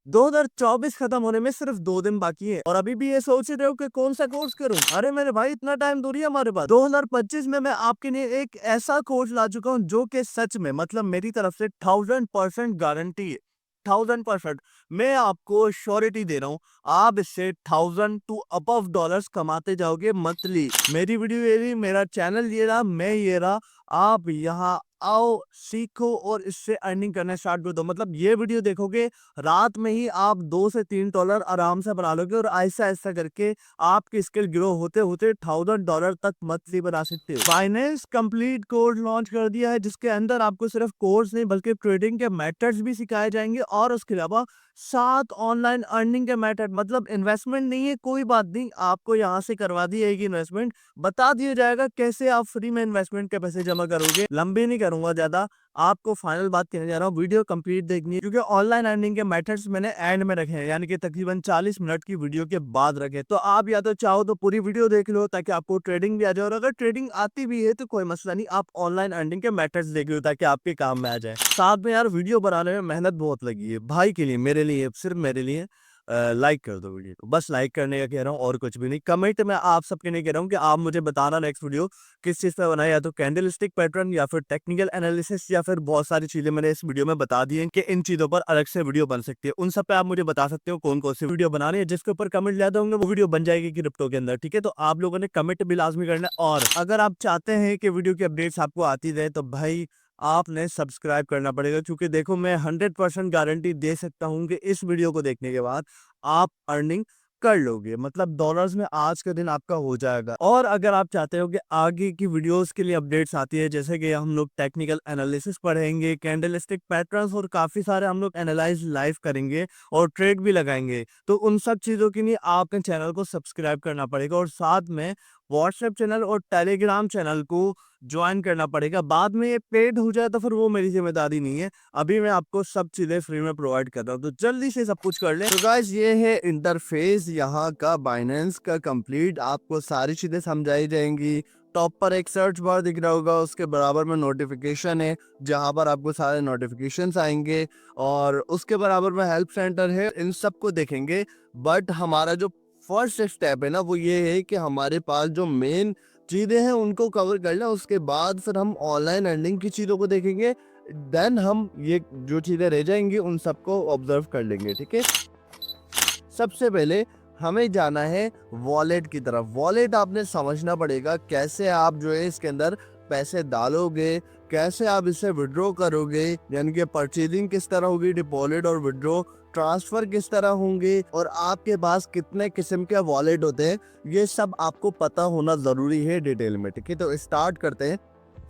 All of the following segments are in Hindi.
2024 खत्म होने में सिर्फ 2 दिन बाकी है और अभी भी ये सोच रहे हो कि कौन सा कोर्स करूं। अरे मेरे भाई, इतना टाइम थोड़ी है हमारे पास। 2025 में मैं आपके लिए एक ऐसा कोर्स ला चुका हूं जो कि सच में, मतलब मेरी तरफ से 1000% गारंटी है। 1000% मैं आपको श्योरिटी दे रहा हूँ। आप इससे 1000 to above डॉलर्स कमाते जाओगे मंथली। मेरी वीडियो ये रही, मेरा चैनल ये रहा, मैं ये रहा। आप यहाँ आओ, सीखो और इससे अर्निंग करना स्टार्ट कर दो। मतलब ये वीडियो देखोगे, रात में ही आप $2 से $3 आराम से बना लोगे और ऐसा ऐसा करके आपकी स्किल ग्रो होते होते $1000 तक मंथली बना सकते हो। फाइनेंस कंप्लीट कोर्स लॉन्च कर दिया है, जिसके अंदर आपको सिर्फ कोर्स नहीं बल्कि ट्रेडिंग के मेथड्स भी सिखाए जाएंगे और उसके अलावा 7 ऑनलाइन अर्निंग के मेथड। मतलब इन्वेस्टमेंट नहीं है, कोई बात नहीं, आपको यहाँ से करवा दी जाएगी इन्वेस्टमेंट। बता दिया जाएगा कैसे आप फ्री में इन्वेस्टमेंट के पैसे जमा करोगे। लंबी नहीं करूंगा ज्यादा, आपको फाइनल बात कहने जा रहा हूँ। वीडियो कंप्लीट देखनी है क्योंकि ऑनलाइन अर्निंग के मेथड्स मैंने एंड में रखे हैं, यानी कि तकरीबन 40 मिनट की वीडियो के बाद रखे। तो आप या तो चाहो तो पूरी वीडियो देख लो ताकि आपको ट्रेडिंग भी आ जाए, और अगर ट्रेडिंग आती भी है तो कोई मसला नहीं, आप ऑनलाइन अर्निंग के मेथड्स देख लो ताकि आपके काम में आ जाए। साथ में यार, वीडियो बनाने में मेहनत बहुत लगी है भाई के लिए, मेरे लिए, सिर्फ मेरे लिए। लाइक कर दो वीडियो को, बस लाइक करने का कह रहा हूँ और कुछ भी नहीं। कमेंट में आप सबके नहीं कह रहा हूँ कि आप मुझे बताना नेक्स्ट वीडियो किस चीज पे बनाए, या तो कैंडल स्टिक पैटर्न या फिर टेक्निकल एनालिसिस, या फिर बहुत सारी चीजें मैंने इस वीडियो में बता दी हैं कि इन चीजों पर अलग से वीडियो बन सकती है। उन सब पे आप मुझे बता सकते हो कौन कौन सी वीडियो बनानी है। जिसके ऊपर कमेंट ज्यादा होंगे वो वीडियो बन जाएगी क्रिप्टो के अंदर, ठीक है। तो आप लोगों ने कमेंट भी लाजमी करना है, और अगर आप चाहते हैं कि वीडियो की अपडेट्स आपको आती रहे तो भाई आपने सब्सक्राइब करना पड़ेगा। क्योंकि देखो, मैं 100% गारंटी दे सकता हूँ कि इस वीडियो को देखने के बाद आप अर्निंग कर लोगे, मतलब डॉलर्स में आज का दिन आपका हो जाएगा। और अगर आप चाहते हो कि आगे की वीडियोस के लिए अपडेट्स आती है, जैसे कि हम लोग टेक्निकल एनालिसिस पढ़ेंगे, कैंडलस्टिक पैटर्न्स और काफी सारे हम लोग एनालाइज लाइव करेंगे और ट्रेड भी लगाएंगे, तो उन सब चीजों के लिए आपने चैनल को सब्सक्राइब करना पड़ेगा और साथ में व्हाट्सएप चैनल और टेलीग्राम चैनल को ज्वाइन करना पड़ेगा। बाद में ये पेड हो जाए तो फिर वो मेरी जिम्मेदारी नहीं है। अभी मैं आपको सब चीजें फ्री में प्रोवाइड कर रहा हूँ, तो जल्दी से सब कुछ कर ले। तो गाइस, ये है इंटरफेस यहाँ का बाइनेंस का कंप्लीट। आपको सारी चीजें समझाई जाएंगी। टॉप पर एक सर्च बार दिख रहा होगा, उसके बराबर में नोटिफिकेशन है जहाँ पर आपको सारे नोटिफिकेशंस आएंगे, और उसके बराबर में हेल्प सेंटर है। इन सबको देखेंगे, बट हमारा जो फर्स्ट स्टेप है ना, वो ये है कि हमारे पास जो मेन चीजें हैं उनको कवर कर लें। उसके बाद फिर हम ऑनलाइन अर्निंग की चीजों को देखेंगे। देन हम ये जो चीजें रह जाएंगी उन सबको ऑब्जर्व कर लेंगे, ठीक है। सबसे पहले हमें जाना है वॉलेट की तरफ। वॉलेट आपने समझना पड़ेगा, कैसे आप जो है इसके अंदर पैसे डालोगे, कैसे आप इसे विड्रॉ करोगे, यानी कि परचेजिंग किस तरह होगी, डिपॉजिट और विड्रॉ ट्रांसफर किस तरह होंगे, और आपके पास कितने किस्म के वॉलेट होते हैं, ये सब आपको पता होना जरूरी है डिटेल में, ठीक है। तो स्टार्ट करते हैं।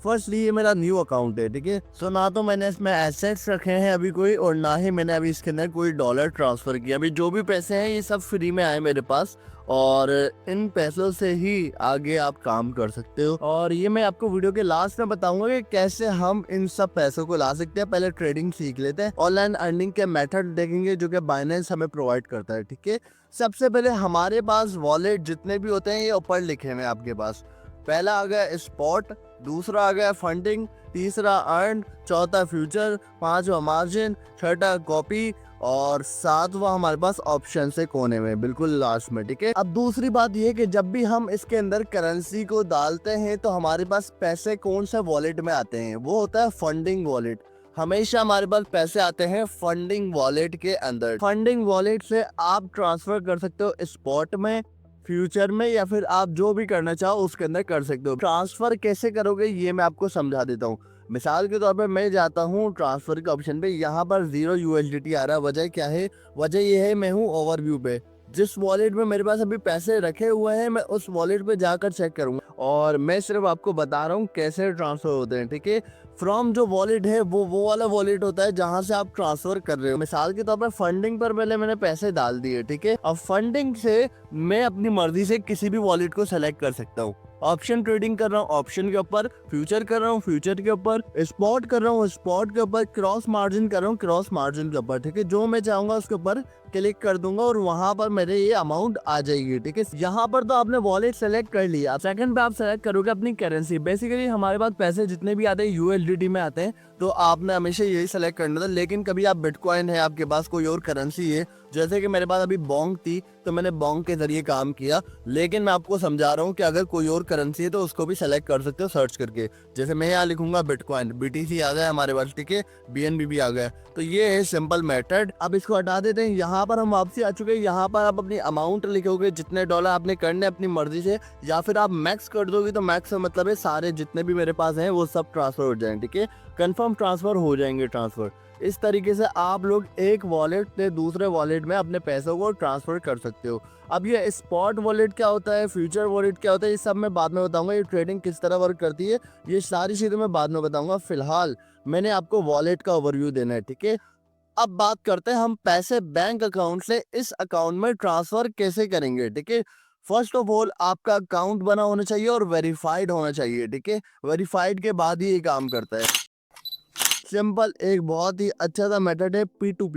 फर्स्टली ये मेरा न्यू अकाउंट है, ठीक है। सो ना तो मैंने इसमें एसेट्स रखे हैं अभी कोई, और ना ही मैंने अभी इसके अंदर कोई डॉलर ट्रांसफर किया। अभी जो भी पैसे हैं ये सब फ्री में आए मेरे पास, और इन पैसों से ही आगे आप काम कर सकते हो। और ये मैं आपको वीडियो के लास्ट में बताऊंगा कि कैसे हम इन सब पैसों को ला सकते हैं। पहले ट्रेडिंग सीख लेते हैं, ऑनलाइन अर्निंग के मेथड देखेंगे जो कि बाइनेंस हमें प्रोवाइड करता है, ठीक है। सबसे पहले हमारे पास वॉलेट जितने भी होते हैं ये ऊपर लिखे हुए हैं आपके पास। पहला आ गया स्पॉट, दूसरा आ गया फंडिंग, तीसरा अर्न, चौथा फ्यूचर, पांचवा मार्जिन, छठा कॉपी, और सातवां हमारे पास ऑप्शन से कोने में बिल्कुल लास्ट में, ठीक है। अब दूसरी बात ये कि जब भी हम इसके अंदर करेंसी को डालते हैं तो हमारे पास पैसे कौन सा वॉलेट में आते हैं, वो होता है फंडिंग वॉलेट। हमेशा हमारे पास पैसे आते हैं फंडिंग वॉलेट के अंदर। फंडिंग वॉलेट से आप ट्रांसफर कर सकते हो स्पॉट में, फ्यूचर में, या फिर आप जो भी करना चाहो उसके अंदर कर सकते हो। ट्रांसफर कैसे करोगे ये मैं आपको समझा देता हूँ। मिसाल के तौर पे मैं जाता हूँ ट्रांसफर के ऑप्शन पे, यहाँ पर 0 USDT आ रहा है। वजह क्या है? वजह ये है, मैं हूँ ओवरव्यू पे। जिस वॉलेट में मेरे पास अभी पैसे रखे हुए हैं मैं उस वॉलेट पे जाकर चेक करूंगा, और मैं सिर्फ आपको बता रहा हूँ कैसे ट्रांसफर होते हैं, ठीक है। फ्रॉम जो वॉलेट है वो वाला वॉलेट होता है जहां से आप ट्रांसफर कर रहे हो। मिसाल के तौर पर फंडिंग पर पहले मैंने पैसे डाल दिए, ठीक है। अब फंडिंग से मैं अपनी मर्जी से किसी भी वॉलेट को सेलेक्ट कर सकता हूँ। ऑप्शन ट्रेडिंग कर रहा हूँ ऑप्शन के ऊपर, फ्यूचर कर रहा हूँ फ्यूचर के ऊपर, स्पॉट कर रहा हूँ स्पॉट के ऊपर, क्रॉस मार्जिन कर रहा हूँ क्रॉस मार्जिन के ऊपर, ठीक है। जो मैं चाहूंगा उसके ऊपर क्लिक कर दूंगा और वहां पर मेरे ये अमाउंट आ जाएगी। ठीक है, यहाँ पर तो आपने वॉलेट सेलेक्ट कर लिया। सेकंड पे आप सेलेक्ट करोगे अपनी करेंसी। बेसिकली हमारे पास पैसे जितने भी आते हैं यूएसडीटी में आते हैं, तो आपने हमेशा यही सेलेक्ट करना था। लेकिन कभी आप बिटकॉइन है, आपके पास कोई और करेंसी है, जैसे कि मेरे पास अभी बोंग थी तो मैंने बोंग के जरिए काम किया। लेकिन मैं आपको समझा रहा हूँ कि अगर कोई और करेंसी है तो उसको भी सेलेक्ट कर सकते हो सर्च करके। जैसे मैं यहाँ लिखूंगा बिटकॉइन, बीटीसी आ गया हमारे पास। ठीक है, बीएनबी भी आ गया। तो ये है सिंपल मेथड। अब इसको हटा देते हैं। यहाँ पर हम वापसी आ चुके हैं। यहाँ पर आप अपनी अमाउंट लिखोगे, जितने डॉलर आपने करने अपनी मर्जी से, या फिर आप मैक्स कर दोगे। तो मैक्स का मतलब है सारे जितने भी मेरे पास हैं वो सब ट्रांसफर हो जाएंगे। ठीक है, कंफर्म ट्रांसफर हो जाएंगे ट्रांसफर। इस तरीके से आप लोग एक वॉलेट से दूसरे वॉलेट में अपने पैसों को ट्रांसफर कर सकते हो। अब ये स्पॉट वॉलेट क्या होता है, फ्यूचर वॉलेट क्या होता है, ये सब मैं बाद में बताऊंगा। ये ट्रेडिंग किस तरह वर्क करती है, ये सारी चीजें मैं बाद में बताऊंगा। फिलहाल मैंने आपको वॉलेट का ओवरव्यू देना है। ठीक है, अब बात करते हैं हम पैसे बैंक अकाउंट से इस अकाउंट में ट्रांसफर कैसे करेंगे। ठीक है, फर्स्ट ऑफ ऑल आपका अकाउंट बना होना चाहिए और वेरीफाइड होना चाहिए। ठीक है, वेरीफाइड के बाद ही ये काम करता है। सिंपल एक बहुत ही अच्छा सा मेथड है पी टू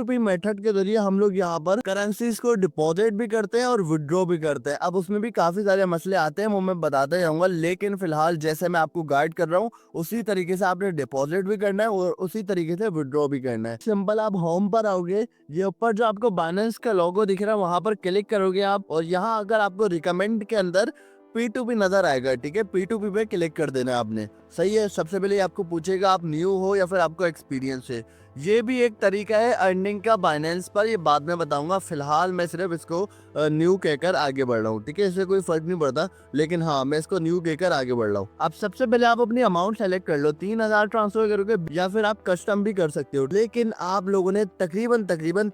पी मेथड के जरिए हम लोग यहाँ पर करेंसीज को डिपॉजिट भी करते हैं और विड्रॉ भी करते हैं। अब उसमें भी काफी सारे मसले आते हैं, वो मैं बताते जाऊंगा। लेकिन फिलहाल जैसे मैं आपको गाइड कर रहा हूँ उसी तरीके से आपने डिपॉजिट भी करना है और उसी तरीके से विड्रॉ भी करना है। सिंपल आप होम पर आओगे, ये ऊपर जो आपको बाइनेंस का लोगो दिख रहा है वहां पर क्लिक करोगे आप, और यहाँ अगर आपको रिकमेंड के अंदर P2P नजर आएगा। ठीक है, P2P पे क्लिक कर देना आपने। सही है, सबसे पहले आपको पूछेगा आप न्यू हो या फिर आपको एक्सपीरियंस है। ये भी एक तरीका है अर्निंग का बाइनेंस पर, ये बाद में बताऊंगा। फिलहाल मैं सिर्फ इसको न्यू कहकर आगे बढ़ रहा हूँ। ठीक है, इससे कोई फर्क नहीं पड़ता, लेकिन हाँ मैं इसको न्यू कहकर आगे बढ़ रहा हूँ। अब सबसे पहले आप अपनी अमाउंट सेलेक्ट कर लो, 3000 ट्रांसफर करोगे या फिर आप कस्टम भी कर सकते हो। लेकिन आप लोगों ने तकरीबन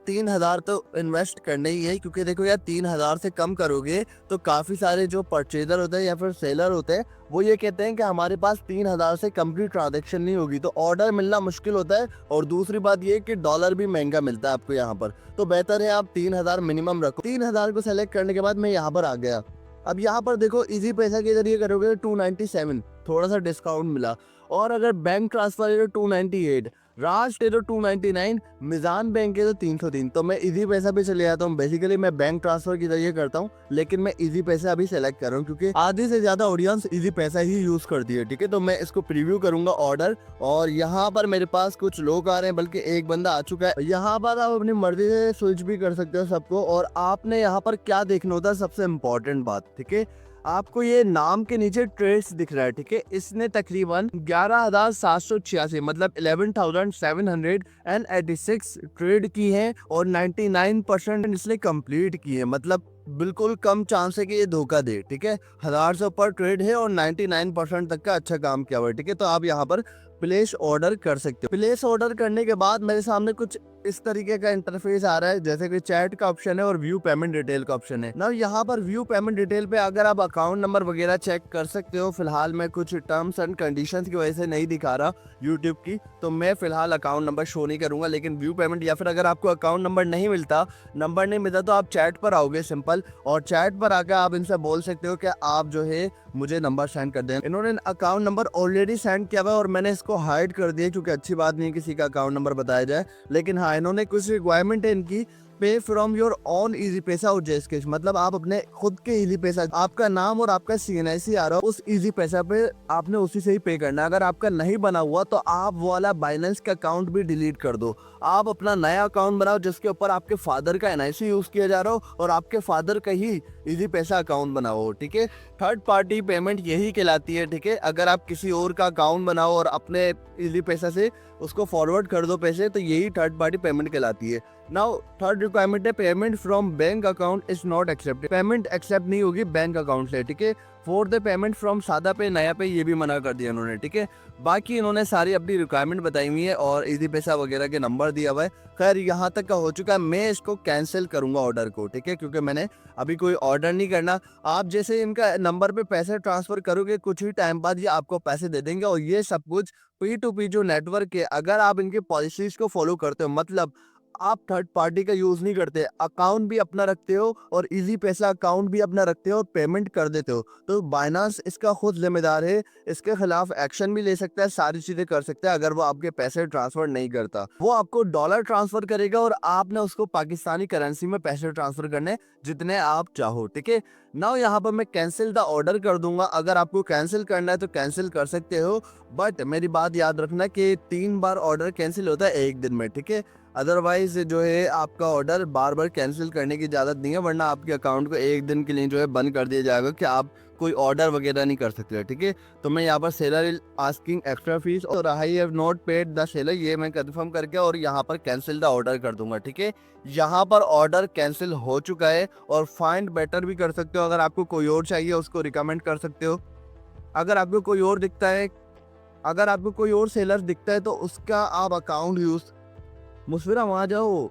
3000 तो इन्वेस्ट करना ही है, क्योंकि देखो यार 3000 से कम करोगे तो काफी सारे जो परचेजर होते हैं या फिर सेलर होते हैं वो ये कहते हैं कि हमारे पास 3000 से कम की ट्रांजेक्शन नहीं होगी, तो ऑर्डर मिलना मुश्किल होता है। और दूसरी बात ये कि डॉलर भी महंगा मिलता है आपको यहाँ पर, तो बेहतर है आप 3000 मिनिमम रखो। 3000 को सेलेक्ट करने के बाद मैं यहाँ पर आ गया। अब यहाँ पर देखो इजी पैसा के जरिए करोगे 297, थोड़ा सा डिस्काउंट मिला। और अगर बैंक ट्रांसफर है तो 298, राष्ट्र है तो 299, मिजान बैंक है तो 303। तो मैं इजी पैसा भी चले जाता हूँ। बेसिकली मैं बैंक ट्रांसफर के जरिए करता हूँ, लेकिन मैं इजी पैसा अभी सेलेक्ट कर रहा हूँ क्योंकि आधी से ज्यादा ऑडियंस इजी पैसा ही यूज करती है। ठीक है, तो मैं इसको प्रीव्यू करूंगा ऑर्डर, और यहाँ पर मेरे पास कुछ लोग आ रहे हैं, बल्कि एक बंदा आ चुका है। यहाँ पर आप अपनी मर्जी से स्विच भी कर सकते हो सबको। और आपने यहाँ पर क्या देखना होता है, सबसे इम्पोर्टेंट बात। ठीक है, आपको ये नाम के नीचे ट्रेड्स दिख रहा है। ठीक है, इसने तकरीबन 11,786 मतलब 11,786 ट्रेड की है और 99% इसने कंप्लीट की है। मतलब बिल्कुल कम चांस है कि ये धोखा दे। ठीक है, 1000 से ऊपर ट्रेड है और 99% तक का अच्छा काम किया हुआ है। ठीक है, तो आप यहाँ पर प्लेस ऑर्डर कर सकते हो। प्लेस ऑर्डर करने के बाद मेरे सामने कुछ इस तरीके का इंटरफेस आ रहा है, जैसे कि चैट का ऑप्शन है और व्यू पेमेंट डिटेल का ऑप्शन है ना। यहाँ पर व्यू पेमेंट डिटेल पे अगर आप अकाउंट नंबर वगैरह चेक कर सकते हो। फिलहाल मैं कुछ टर्म्स एंड कंडीशंस की वजह से नहीं दिखा रहा यूट्यूब की, तो मैं फिलहाल अकाउंट नंबर शो नहीं करूंगा। लेकिन व्यू पेमेंट या फिर अगर आपको अकाउंट नंबर नहीं मिलता तो आप चैट पर आओगे सिंपल, और चैट पर आकर आप इनसे बोल सकते हो कि आप जो है मुझे नंबर सेंड कर दें। इन्होंने अकाउंट नंबर ऑलरेडी सेंड किया हुआ है और मैंने इसको हाइड कर दिया क्योंकि अच्छी बात नहीं है किसी का अकाउंट नंबर बताया जाए। लेकिन हाँ, इन्होंने कुछ रिक्वायरमेंट है इनकी, पे फ्रॉम योर ऑन इजी पैसा और जेस्केश, मतलब आप अपने खुद के इजी पैसा, आपका नाम और आपका CNIC आ रहा हो उस इजी पैसा पे आपने उसी से ही पे करना है। अगर आपका नहीं बना हुआ तो आप वो वाला बाइनेंस का अकाउंट भी डिलीट कर दो। आप अपना नया अकाउंट बनाओ जिसके ऊपर आपके फादर का NIC यूज किया जा रहा हो और आपके फादर का ही इजी पैसा अकाउंट बनाओ। ठीक है, थर्ड पार्टी पेमेंट यही कहलाती है। ठीक है, अगर आप किसी और का अकाउंट बनाओ और अपने इजी पैसा से उसको फॉरवर्ड कर दो पैसे, तो यही थर्ड पार्टी पेमेंट कहलाती है। नाउ थर्ड रिक्वायरमेंट है payment from bank account is not accepted, payment accept नहीं होगी बैंक अकाउंट से। ठीक है, फॉर द पेमेंट फ्रॉम सादा पे नया पे ये भी मना कर दिया इन्होंने। ठीक है, बाकी इन्होंने सारी अपनी रिक्वायरमेंट बताई हुई है और इजी पैसा वगैरह के नंबर दिया हुआ है। खैर यहाँ तक का हो चुका है, मैं इसको कैंसिल करूंगा ऑर्डर को। ठीक है, क्योंकि मैंने अभी कोई ऑर्डर नहीं करना। आप जैसे इनका नंबर पे पैसे ट्रांसफर करोगे कुछ ही टाइम बाद ये आपको पैसे दे देंगे। और ये सब कुछ P2P जो नेटवर्क है, अगर आप इनकी पॉलिसीज को फॉलो करते हो, मतलब आप थर्ड पार्टी का यूज नहीं करते, अकाउंट भी अपना रखते हो और इजी पैसा अकाउंट भी अपना रखते हो और पेमेंट कर देते हो, तो बाइनांस इसका खुद जिम्मेदार है, इसके खिलाफ एक्शन भी ले सकता है, सारी चीजें कर सकता है। अगर वो आपके पैसे ट्रांसफर नहीं करता, वो आपको डॉलर ट्रांसफर करेगा और आपने उसको पाकिस्तानी करेंसी में पैसे ट्रांसफर करने जितने आप चाहो, ठीक है। नाउ यहाँ पर मैं कैंसिल द ऑर्डर कर दूंगा। अगर आपको कैंसिल करना है तो कैंसिल कर सकते हो, बट मेरी बात याद रखना कि 3 बार ऑर्डर कैंसिल होता है एक दिन में, ठीक है। अदरवाइज जो है आपका ऑर्डर बार बार कैंसिल करने की इजाज़त नहीं है, वरना आपके अकाउंट को एक दिन के लिए जो है बंद कर दिया जाएगा कि आप कोई ऑर्डर वगैरह नहीं कर सकते, ठीक है। तो मैं यहाँ पर सेलर आस्किंग एक्स्ट्रा फीस और I have not paid the seller, ये मैं कंफर्म करके और यहाँ पर कैंसिल द ऑर्डर कर दूंगा, ठीक है। यहाँ पर ऑर्डर कैंसिल हो चुका है और फाइंड बेटर भी कर सकते हो। अगर आपको कोई और चाहिए उसको रिकमेंड कर सकते हो। अगर आपको कोई और दिखता है, अगर आपको कोई और सेलर दिखता है तो उसका आप अकाउंट यूज, मुस्फिरा वहाँ जाओ।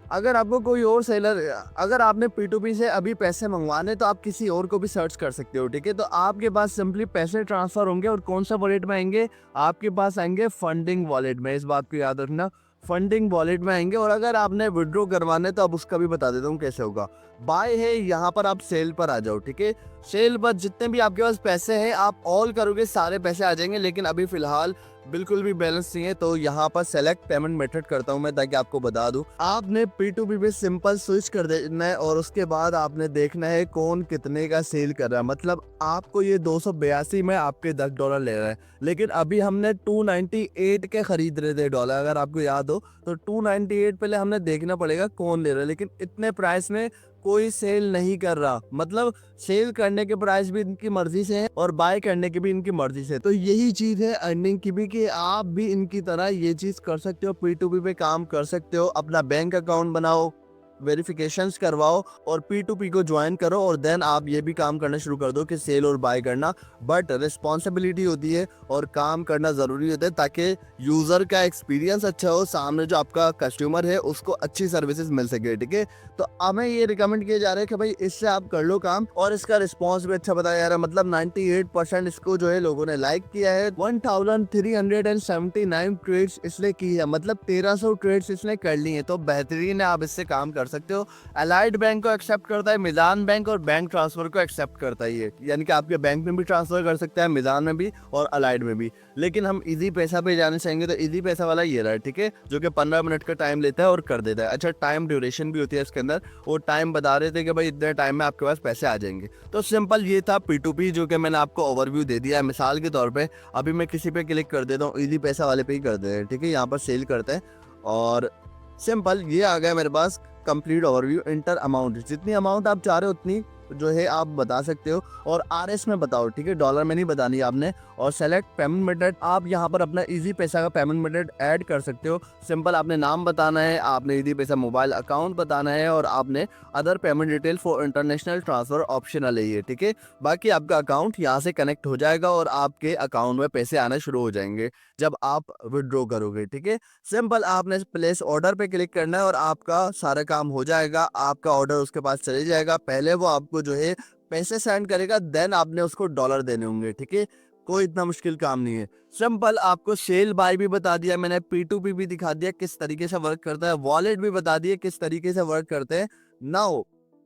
अगर आपको कोई और सेलर, अगर आपने P2P से अभी पैसे मंगवाने तो आप किसी और को भी सर्च कर सकते हो, ठीक है। तो आपके पास सिंपली पैसे ट्रांसफर होंगे और कौन सा वॉलेट में आएंगे, आपके पास आएंगे फंडिंग वॉलेट में, इस बात को याद रखना, फंडिंग वॉलेट में आएंगे। और अगर आपने विड्रॉ करवाने तो अब उसका भी बता देता हूँ कैसे होगा। बाय है, यहाँ पर आप सेल पर आ जाओ, ठीक है। सेल पर जितने भी आपके पास पैसे हैं आप ऑल करोगे सारे पैसे आ जाएंगे, लेकिन अभी फिलहाल बिल्कुल भी बैलेंस नहीं है, तो यहाँ पर सेलेक्ट पेमेंट मेथड करता हूँ मैं ताकि आपको बता दूं। आपने P2P पे सिंपल स्विच कर देना है और उसके बाद आपने देखना है कौन कितने का सेल कर रहा है। मतलब आपको ये 282 में आपके $10 ले रहा है, लेकिन अभी हमने 298 के खरीद रहे थे डॉलर, अगर आपको याद हो तो 298 पहले हमने देखना पड़ेगा कौन ले रहा है, लेकिन इतने प्राइस में कोई सेल नहीं कर रहा। मतलब सेल करने के प्राइस भी इनकी मर्जी से है और बाय करने की भी इनकी मर्जी से। तो यही चीज है अर्निंग की भी, कि आप भी इनकी तरह ये चीज कर सकते हो, P2P पे काम कर सकते हो। अपना बैंक अकाउंट बनाओ, वेरिफिकेशंस करवाओ और P2P को ज्वाइन करो और देन आप ये भी काम करना शुरू कर दो कि सेल और बाय करना। बट रिस्पॉन्सिबिलिटी होती है और काम करना ज़रूरी होता है ताकि यूज़र का एक्सपीरियंस अच्छा हो, सामने जो आपका कस्टमर है उसको अच्छी सर्विसेज मिल सके, ठीक है। तो हमें ये रिकमेंड किया जा रहा है कि भाई इससे आप कर लो काम, और इसका रिस्पॉन्स भी अच्छा बताया जा रहा है। मतलब 98% इसको जो है लोगों ने लाइक किया है। 1379 ट्रेड्स इसने की है, मतलब 1300 ट्रेड्स इसने कर ली है, तो बेहतरीन है, आप इससे काम कर सकते हो। अलाइड बैंक को एक्सेप्ट करता है, मिजान बैंक और बैंक ट्रांसफर को एक्सेप्ट करता है ये, यानी कि आपके बैंक में भी ट्रांसफर कर सकता है, मिजान में भी और अलाइड में भी। लेकिन हम इजी पैसा पे जाना चाहेंगे तो इजी पैसा वाला ये रहा है, ठीक है, जो कि 15 मिनट का टाइम लेता है और कर देता है। अच्छा, टाइम ड्यूरेशन भी होती है इसके अंदर, वो टाइम बता रहे थे कि भाई इतने टाइम में आपके पास पैसे आ जाएंगे। तो सिंपल ये था P2P, जो कि मैंने आपको ओवरव्यू दे दिया है। मिसाल के तौर पे अभी मैं किसी पे क्लिक कर देता हूँ, इजी पैसा वाले पे ही कर देते हैं, ठीक है। यहाँ पर सेल करते हैं और सिंपल ये आ गया मेरे पास कंप्लीट ओवरव्यू। इंटर अमाउंट, जितनी अमाउंट आप चाह रहे हो उतनी जो है आप बता सकते हो, और RS में बताओ, ठीक है, डॉलर में नहीं बतानी आपने। और सेलेक्ट पेमेंट मेथड, आप यहाँ पर अपना इजी पैसा का पेमेंट मेथड ऐड कर सकते हो। सिंपल आपने नाम बताना है, आपने इजी पैसा मोबाइल अकाउंट बताना है और आपने other payment detail for international transfer optional है ये, ठीक है। बाकी आपका अकाउंट यहाँ से कनेक्ट हो जाएगा और आपके अकाउंट में पैसे आना शुरू हो जाएंगे जब आप विड्रॉ करोगे, ठीक है। सिंपल आपने प्लेस ऑर्डर पे क्लिक करना है और आपका सारा काम हो जाएगा, आपका ऑर्डर उसके पास चले जाएगा। पहले वो आपको जो है पैसे सेंड करेगा, देन आपने उसको डॉलर देने होंगे, ठीक है। कोई इतना मुश्किल काम नहीं है। सिंपल आपको सेल बाय भी बता दिया मैंने, P2P भी दिखा दिया किस तरीके से वर्क करता है, वॉलेट भी बता दिया किस तरीके से वर्क करते हैं। नाउ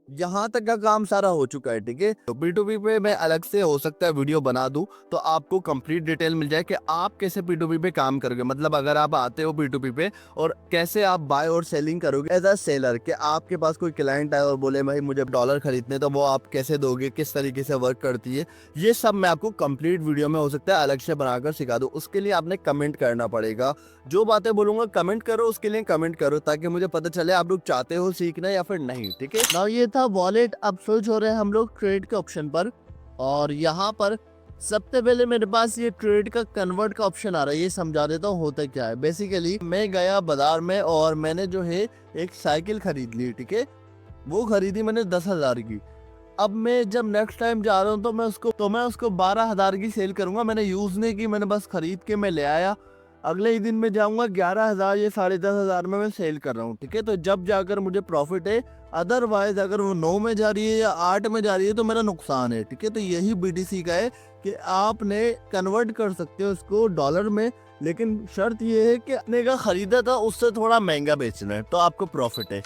यहाँ तक का काम सारा हो चुका है, ठीक है। तो P2P पे मैं अलग से हो सकता है वीडियो बना दूं तो आपको कंप्लीट डिटेल मिल जाए कि आप कैसे P2P पे काम करोगे। मतलब अगर आप आते हो P2P पे और कैसे आप बाय और सेलिंग करोगे एज अ सेलर, कि आपके पास कोई क्लाइंट आए और बोले भाई मुझे डॉलर खरीदने, तो वो आप कैसे दोगे, किस तरीके से वर्क करती है, ये सब मैं आपको कंप्लीट वीडियो में हो सकता है अलग से बनाकर सिखा दूं। उसके लिए आपने कमेंट करना पड़ेगा, जो बातें बोलूंगा कमेंट करो, उसके लिए कमेंट करो ताकि मुझे पता चले आप लोग चाहते हो सीखना या फिर नहीं, ठीक है। नाउ ये था वॉलेट। अब स्विच हो रहे हैं हम लोग ट्रेड के ऑप्शन पर, और यहाँ पर सबसे पहले मेरे पास ये ट्रेड का कन्वर्ट का ऑप्शन आ रहा है। ये समझा देता हूँ होता क्या है। बेसिकली मैं गया बाजार में और मैंने जो है एक साइकिल खरीद ली, ठीक है। वो खरीदी मैंने 10,000 की। अब मैं जब नेक्स्ट टाइम जा रहा हूँ तो मैं उसको 12,000 की सेल करूंगा। मैंने यूज नहीं की, मैंने बस खरीद के मैं ले आया। अगले ही दिन में जाऊंगा 11,000 या 10,500 में मैं सेल कर रहा हूँ, ठीक है। तो जब जाकर मुझे प्रॉफिट है, अदरवाइज अगर वो 9 में जा रही है या 8 में जा रही है तो मेरा नुकसान है, ठीक है। तो यही BTC का है कि आपने कन्वर्ट कर सकते हो उसको डॉलर में, लेकिन शर्त ये है कि आपने का खरीदा था उससे थोड़ा महंगा बेचना है तो आपको प्रॉफिट है।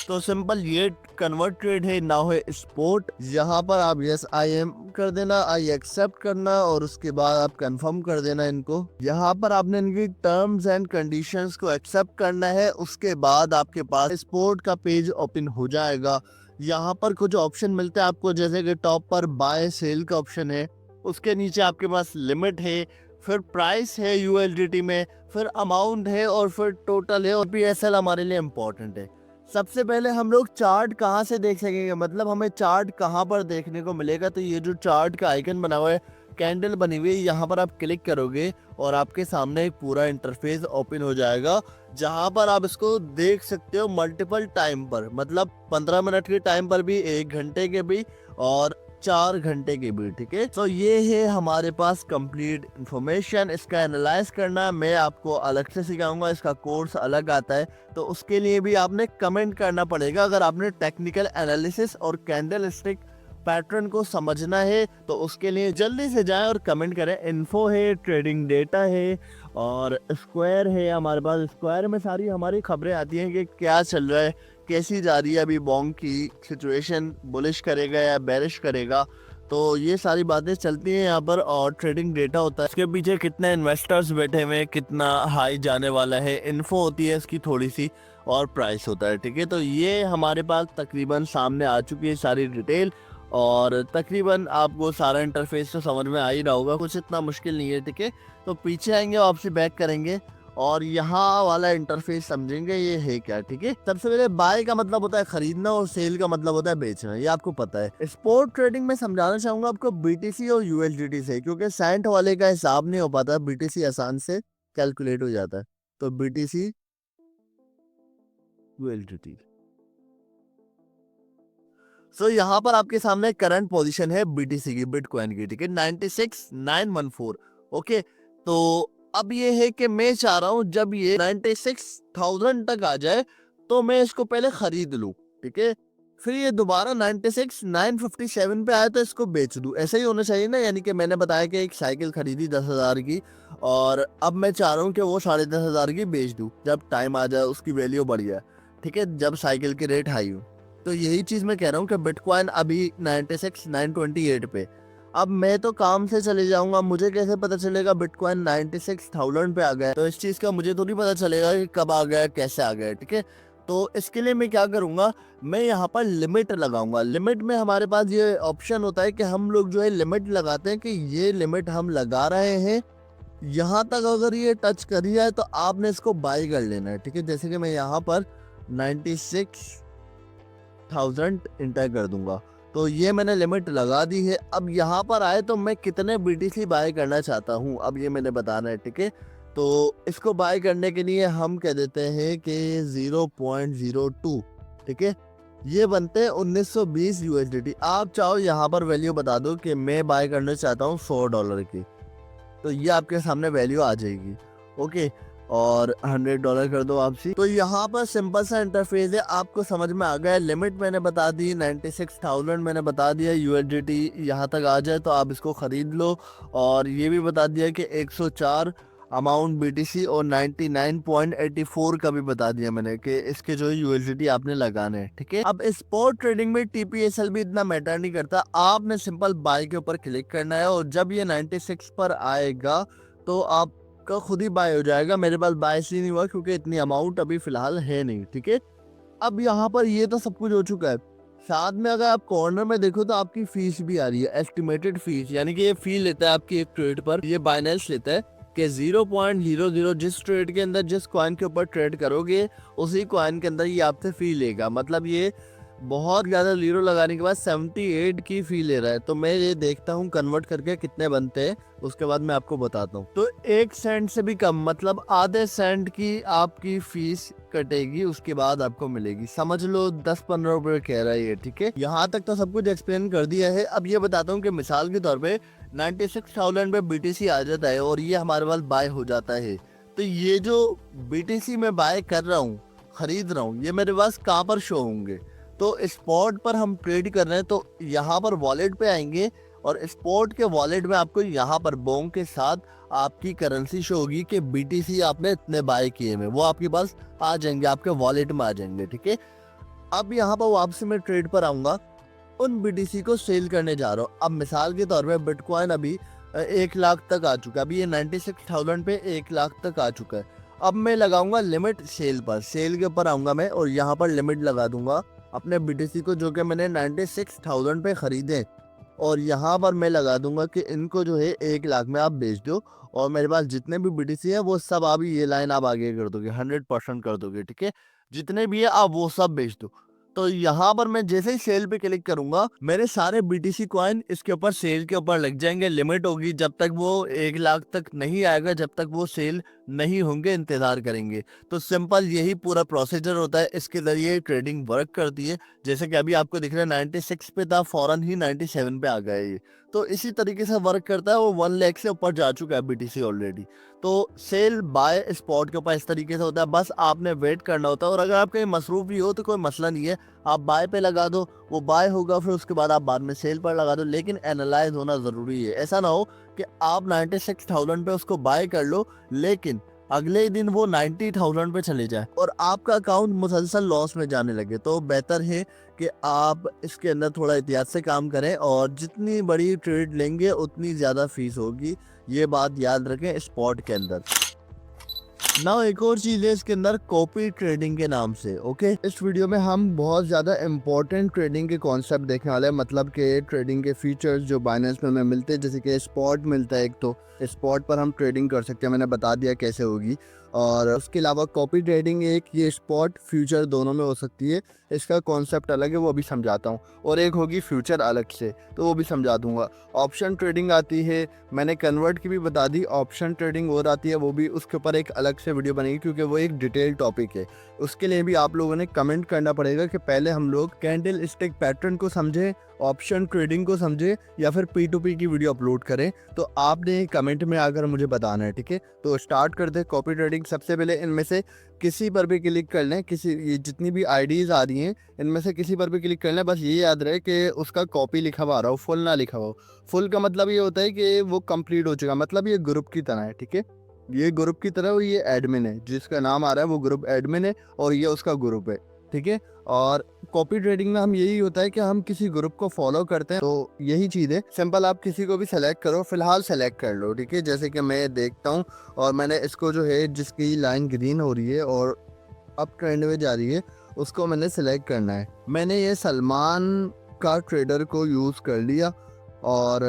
तो सिंपल ये कन्वर्ट ट्रेड है, ना हो स्पोर्ट। यहाँ पर आप यस आई एम कर देना, आई एक्सेप्ट करना और उसके बाद आप कंफर्म कर देना इनको। यहाँ पर आपने इनकी टर्म्स एंड कंडीशंस को एक्सेप्ट करना है। उसके बाद आपके पास स्पोर्ट का पेज ओपन हो जाएगा। यहाँ पर कुछ ऑप्शन मिलते हैं आपको, जैसे कि टॉप पर बाय सेल का ऑप्शन है, उसके नीचे आपके पास लिमिट है, फिर प्राइस है यूएसडीटी में, फिर अमाउंट है और फिर टोटल है और पीएसएल हमारे लिए इम्पोर्टेंट है। सबसे पहले हम लोग चार्ट कहाँ से देख सकेंगे, मतलब हमें चार्ट कहाँ पर देखने को मिलेगा। तो ये जो चार्ट का आइकन बना हुआ है, कैंडल बनी हुई है, यहाँ पर आप क्लिक करोगे और आपके सामने एक पूरा इंटरफेस ओपन हो जाएगा, जहाँ पर आप इसको देख सकते हो मल्टीपल टाइम पर, मतलब 15 मिनट के टाइम पर भी, 1 घंटे के भी और 4 घंटे के भी। ठीक है, तो ये है हमारे पास कंप्लीट इंफॉर्मेशन। इसका एनालाइज करना मैं आपको अलग से सिखाऊंगा, इसका कोर्स अलग आता है, तो उसके लिए भी आपने कमेंट करना पड़ेगा। अगर आपने टेक्निकल एनालिसिस और कैंडल स्टिक पैटर्न को समझना है तो उसके लिए जल्दी से जाएं और कमेंट करें। इन्फो है, ट्रेडिंग डेटा है और स्क्वायर है हमारे पास। स्क्वायर में सारी हमारी खबरें आती हैं कि क्या चल रहा है, कैसी जा रही है अभी बॉन्ग की सिचुएशन, बुलिश करेगा या बेरिश करेगा, तो ये सारी बातें चलती हैं यहाँ पर। और ट्रेडिंग डेटा होता है, इसके पीछे कितने इन्वेस्टर्स बैठे हुए हैं, कितना हाई जाने वाला है, इन्फो होती है इसकी थोड़ी सी, और प्राइस होता है। ठीक है, तो ये हमारे पास तकरीबन सामने आ चुकी है सारी डिटेल, और तकरीबन आपको सारा इंटरफेस तो समझ में आ ही रहा होगा, कुछ इतना मुश्किल नहीं है। ठीक है, तो पीछे आएंगे, वापसी बैक करेंगे और यहाँ वाला इंटरफेस समझेंगे ये है क्या। ठीक है, सबसे पहले बाय का मतलब होता है खरीदना और सेल का मतलब होता है बेचना, ये आपको पता है। स्पोर्ट ट्रेडिंग में समझाना चाहूंगा आपको बीटीसी और यूएसडीटी से, क्योंकि सेंट वाले का हिसाब नहीं हो पाता, बीटीसी आसान से कैलकुलेट हो जाता है। तो बीटीसी यूएसडीटी। सो यहाँ पर आपके सामने करंट पोजीशन है बीटीसी की, बिटकॉइन की। ठीक है, 96,914। ओके, तो अब ये है कि मैं चाह रहा हूं जब ये 96,000 तक आ जाए तो मैं इसको पहले खरीद लूं। ठीक है, फिर ये दोबारा 96,957 पे आए तो इसको बेच दूं। ऐसा ही होना चाहिए ना, यानी कि मैंने बताया कि एक साइकिल खरीदी 10,000 की और अब मैं चाह रहा हूँ कि वो 10,500 की बेच दूं जब टाइम आ जाए, उसकी वैल्यू बढ़ जाए। ठीक है, जब साइकिल की रेट हाई हो। तो यही चीज मैं कह रहा हूँ कि बिटकॉइन अभी 96,928 पे, अब मैं तो काम से चले जाऊंगा, मुझे कैसे पता चलेगा बिटकॉइन 96,000 पे आ गया। तो इस चीज का मुझे तो नहीं पता चलेगा कि कब आ गया, कैसे आ गया। ठीक है, तो इसके लिए मैं क्या करूंगा, मैं यहाँ पर लिमिट लगाऊंगा। लिमिट में हमारे पास ये ऑप्शन होता है कि हम लोग जो है लिमिट लगाते हैं कि ये लिमिट हम लगा रहे हैं, यहाँ तक अगर ये टच कर ही जाए तो आपने इसको बाय कर लेना है। ठीक है, जैसे कि मैं यहाँ पर 96,000 इंटर कर दूंगा, तो ये मैंने लिमिट लगा दी है। अब यहाँ पर आए तो मैं कितने बीटीसी बाय करना चाहता हूँ, अब ये मैंने बताना है। ठीक है, तो इसको बाय करने के लिए हम कह देते हैं कि 0.02। ठीक है, ये बनते हैं 1920 यूएसडीटी। आप चाहो यहाँ पर वैल्यू बता दो कि मैं बाय करना चाहता हूँ $100 की, तो ये आपके सामने वैल्यू आ जाएगी। ओके, और $100 कर दो वापसी। तो यहाँ पर सिंपल सा इंटरफेस है, आपको समझ में आ गया। लिमिट मैंने बता दी, 96,000 मैंने बता दिया, यूएसडीटी यहाँ तक आ जाए तो आप इसको खरीद लो। और ये भी बता दिया कि 104 अमाउंट बीटीसी और 99.84 का भी बता दिया मैंने कि इसके जो यूएसडीटी आपने लगाने हैं। ठीक है, अब स्पॉट ट्रेडिंग में टीपीएसएल भी इतना मैटर नहीं करता, आपने सिंपल बाय के ऊपर क्लिक करना है और जब ये 96 पर आएगा तो आप का खुद ही बाय हो जाएगा। मेरे पास बाय इसलिए नहीं हुआ क्योंकि इतनी अमाउंट अभी फिलहाल है नहीं। ठीक है, अब यहाँ पर ये तो सब कुछ हो चुका है, साथ में अगर आप कॉर्नर में देखो तो आपकी फीस भी आ रही है, एस्टिमेटेड फीस, यानी कि ये फी लेता है आपकी एक ट्रेड पर, ये बाइनेंस लेता है कि 0.00 जिस ट्रेड के अंदर जिस कॉइन के ऊपर ट्रेड करोगे उसी कॉइन के अंदर ये आपसे फी लेगा। मतलब ये बहुत ज़्यादा जीरो लगाने के बाद 78 की फी ले रहा है। तो मैं ये देखता हूँ कन्वर्ट करके कितने बनते हैं, उसके बाद मैं आपको बताता हूँ। तो 1 सेंट से भी कम, मतलब आधे सेंट की आपकी फीस कटेगी, उसके बाद आपको मिलेगी। समझ लो 10-15 रुपए कह रहा है ये। ठीक है, यहाँ तक तो सब कुछ एक्सप्लेन कर दिया है। अब ये बताता हूँ कि मिसाल के तौर पे 96,000 पे बीटीसी आ जाता है और ये हमारे पास बाय हो जाता है, तो ये जो बीटीसी में बाय कर रहा हूँ, खरीद रहा हूँ, ये मेरे पास कहाँ पर शो होंगे। तो स्पॉट पर हम ट्रेड कर रहे हैं तो यहाँ पर वॉलेट पे आएंगे और स्पॉट के वॉलेट में आपको यहाँ पर बोंग के साथ आपकी करेंसी शो होगी कि BTC आपने इतने बाय किए में, वो आपके पास आ जाएंगे, आपके वॉलेट में आ जाएंगे। ठीक है, अब यहाँ पर वापसी में ट्रेड पर आऊंगा, उन BTC को सेल करने जा रहा हूँ। अब मिसाल के तौर पे बिटकॉइन अभी 1 लाख तक आ चुका है, अभी ये 96,000 पे 1 लाख तक आ चुका है। अब मैं लगाऊंगा लिमिट सेल पर, सेल के ऊपर आऊंगा मैं और यहाँ पर लिमिट लगा दूंगा अपने BTC को जो कि मैंने 96,000 पे खरीदे, और यहाँ पर मैं लगा दूंगा कि इनको जो है 1 लाख में आप बेच दो, और मेरे पास जितने भी BTC है वो सब आप ये लाइन आप आगे कर दोगे, 100% कर दोगे। ठीक है, जितने भी है आप वो सब बेच दो। तो यहाँ पर मैं जैसे ही सेल पे क्लिक करूंगा, मेरे सारे BTC कॉइन इसके ऊपर सेल के ऊपर लग जाएंगे। लिमिट होगी जब तक वो 1 लाख तक नहीं आएगा, जब तक वो सेल नहीं होंगे, इंतजार करेंगे। तो सिंपल यही पूरा प्रोसीजर होता है, इसके जरिए ट्रेडिंग वर्क करती है। जैसे कि अभी आपको दिख रहा है 96 पे था, फौरन ही 97 पे आ गया ये। तो इसी तरीके से वर्क करता है, वो 1 लाख से ऊपर जा चुका है BTC ऑलरेडी। तो सेल बाय स्पॉट के ऊपर इस तरीके से होता है, बस आपने वेट करना होता है। और अगर आप कहीं मसरूफ भी हो तो कोई मसला नहीं है, आप बाय पे लगा दो, वो बाय होगा, फिर उसके बाद आप बाद में सेल पर लगा दो, लेकिन एनालाइज होना ज़रूरी है। ऐसा ना हो कि आप 96,000 पे उसको बाय कर लो, लेकिन अगले दिन वो 90,000 पे चले जाए और आपका अकाउंट मुसलसल लॉस में जाने लगे। तो बेहतर है कि आप इसके अंदर थोड़ा एहतियात से काम करें, और जितनी बड़ी ट्रेड लेंगे उतनी ज़्यादा फीस होगी, ये बात याद रखें स्पॉट के अंदर। ना एक और चीज है इसके अंदर, कॉपी ट्रेडिंग के नाम से। ओके, इस वीडियो में हम बहुत ज्यादा इंपॉर्टेंट ट्रेडिंग के कॉन्सेप्ट देखने वाले हैं, मतलब के ट्रेडिंग के फीचर्स जो बाइनेंस में हमें मिलते हैं। जैसे कि स्पॉट मिलता है, एक तो स्पॉट पर हम ट्रेडिंग कर सकते हैं, मैंने बता दिया कैसे होगी। और उसके अलावा कॉपी ट्रेडिंग एक, ये स्पॉट फ्यूचर दोनों में हो सकती है, इसका कॉन्सेप्ट अलग है, वो अभी समझाता हूँ। और एक होगी फ्यूचर अलग से, तो वो भी समझा दूंगा। ऑप्शन ट्रेडिंग आती है, मैंने कन्वर्ट की भी बता दी। ऑप्शन ट्रेडिंग और आती है, वो भी उसके ऊपर एक अलग से वीडियो बनेगी, क्योंकि वो एक डिटेल टॉपिक है। उसके लिए भी आप लोगों ने कमेंट करना पड़ेगा कि पहले हम लोग कैंडल स्टिक पैटर्न को समझे, ऑप्शन ट्रेडिंग को समझे, या फिर P2P की वीडियो अपलोड करें। तो आपने कमेंट में आकर मुझे बताना है। ठीक है, तो स्टार्ट करते हैं। कॉपी ट्रेडिंग, सबसे पहले इनमें से किसी पर भी क्लिक कर लें, किसी, ये जितनी भी आईडीज आ रही हैं इनमें से किसी पर भी क्लिक कर लें। बस ये याद रहे कि उसका कॉपी लिखा हुआ आ रहा हो, फुल ना लिखा हो। फुल का मतलब ये होता है कि वो कंप्लीट हो चुका, मतलब ये ग्रुप की तरह है। ठीक है, ये ग्रुप की तरह, ये एडमिन है, जिसका नाम आ रहा है वो ग्रुप एडमिन है, और ये उसका ग्रुप है। ठीक है, और कॉपी ट्रेडिंग में हम यही होता है कि हम किसी ग्रुप को फॉलो करते हैं, तो यही चीज़ है। सिंपल, आप किसी को भी सेलेक्ट करो, फिलहाल सेलेक्ट कर लो। ठीक है, जैसे कि मैं देखता हूँ, और मैंने इसको जो है, जिसकी लाइन ग्रीन हो रही है और अप ट्रेंड में जा रही है, उसको मैंने सेलेक्ट करना है। मैंने ये सलमान का ट्रेडर को यूज़ कर लिया और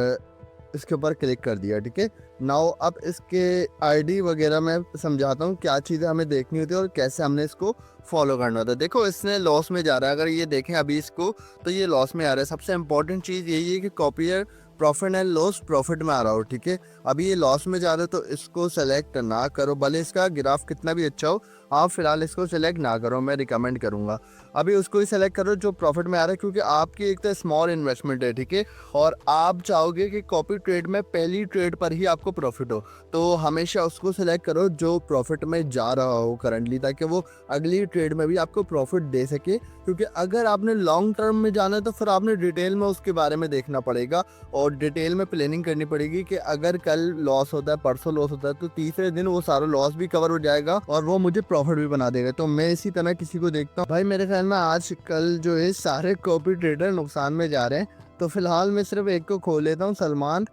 इसके ऊपर क्लिक कर दिया। ठीक है, नाउ अब इसके आईडी वगैरह मैं समझाता हूँ क्या चीज़ें हमें देखनी होती है और कैसे हमने इसको फॉलो करना होता है। देखो, इसने लॉस में जा रहा है, अगर ये देखें अभी इसको, तो ये लॉस में आ रहा है। सबसे इंपॉर्टेंट चीज़ यही है कि copier profit and loss, profit में आ रहा हो। ठीक है, अभी ये लॉस में जा रहा है, तो इसको सेलेक्ट ना करो, भले इसका ग्राफ कितना भी अच्छा हो, आप फिलहाल इसको सेलेक्ट ना करो, मैं रिकमेंड करूंगा। अभी उसको ही सेलेक्ट करो जो प्रॉफिट में आ रहा है, क्योंकि आपकी एक तो स्मॉल इन्वेस्टमेंट है। ठीक है, और आप चाहोगे कि कॉपी ट्रेड में पहली ट्रेड पर ही आपको प्रॉफिट हो, तो हमेशा उसको सेलेक्ट करो जो प्रॉफिट में जा रहा हो करंटली, ताकि वो अगली ट्रेड में भी आपको प्रॉफिट दे सके। क्योंकि अगर आपने लॉन्ग टर्म में जाना है तो फिर आपने डिटेल में उसके बारे में देखना पड़ेगा, और डिटेल में प्लानिंग करनी पड़ेगी कि अगर कल लॉस होता है, परसों लॉस होता है, तो तीसरे दिन वो सारा लॉस भी कवर हो जाएगा और वो मुझे प्रॉफिट भी बना देगा। तो मैं इसी तरह किसी को देखता हूँ। भाई मेरे ख्याल में आज कल जो है सारे कॉपी ट्रेडर नुकसान में जा रहे हैं, तो फिलहाल मैं सिर्फ एक को खोल लेता हूँ, सलमान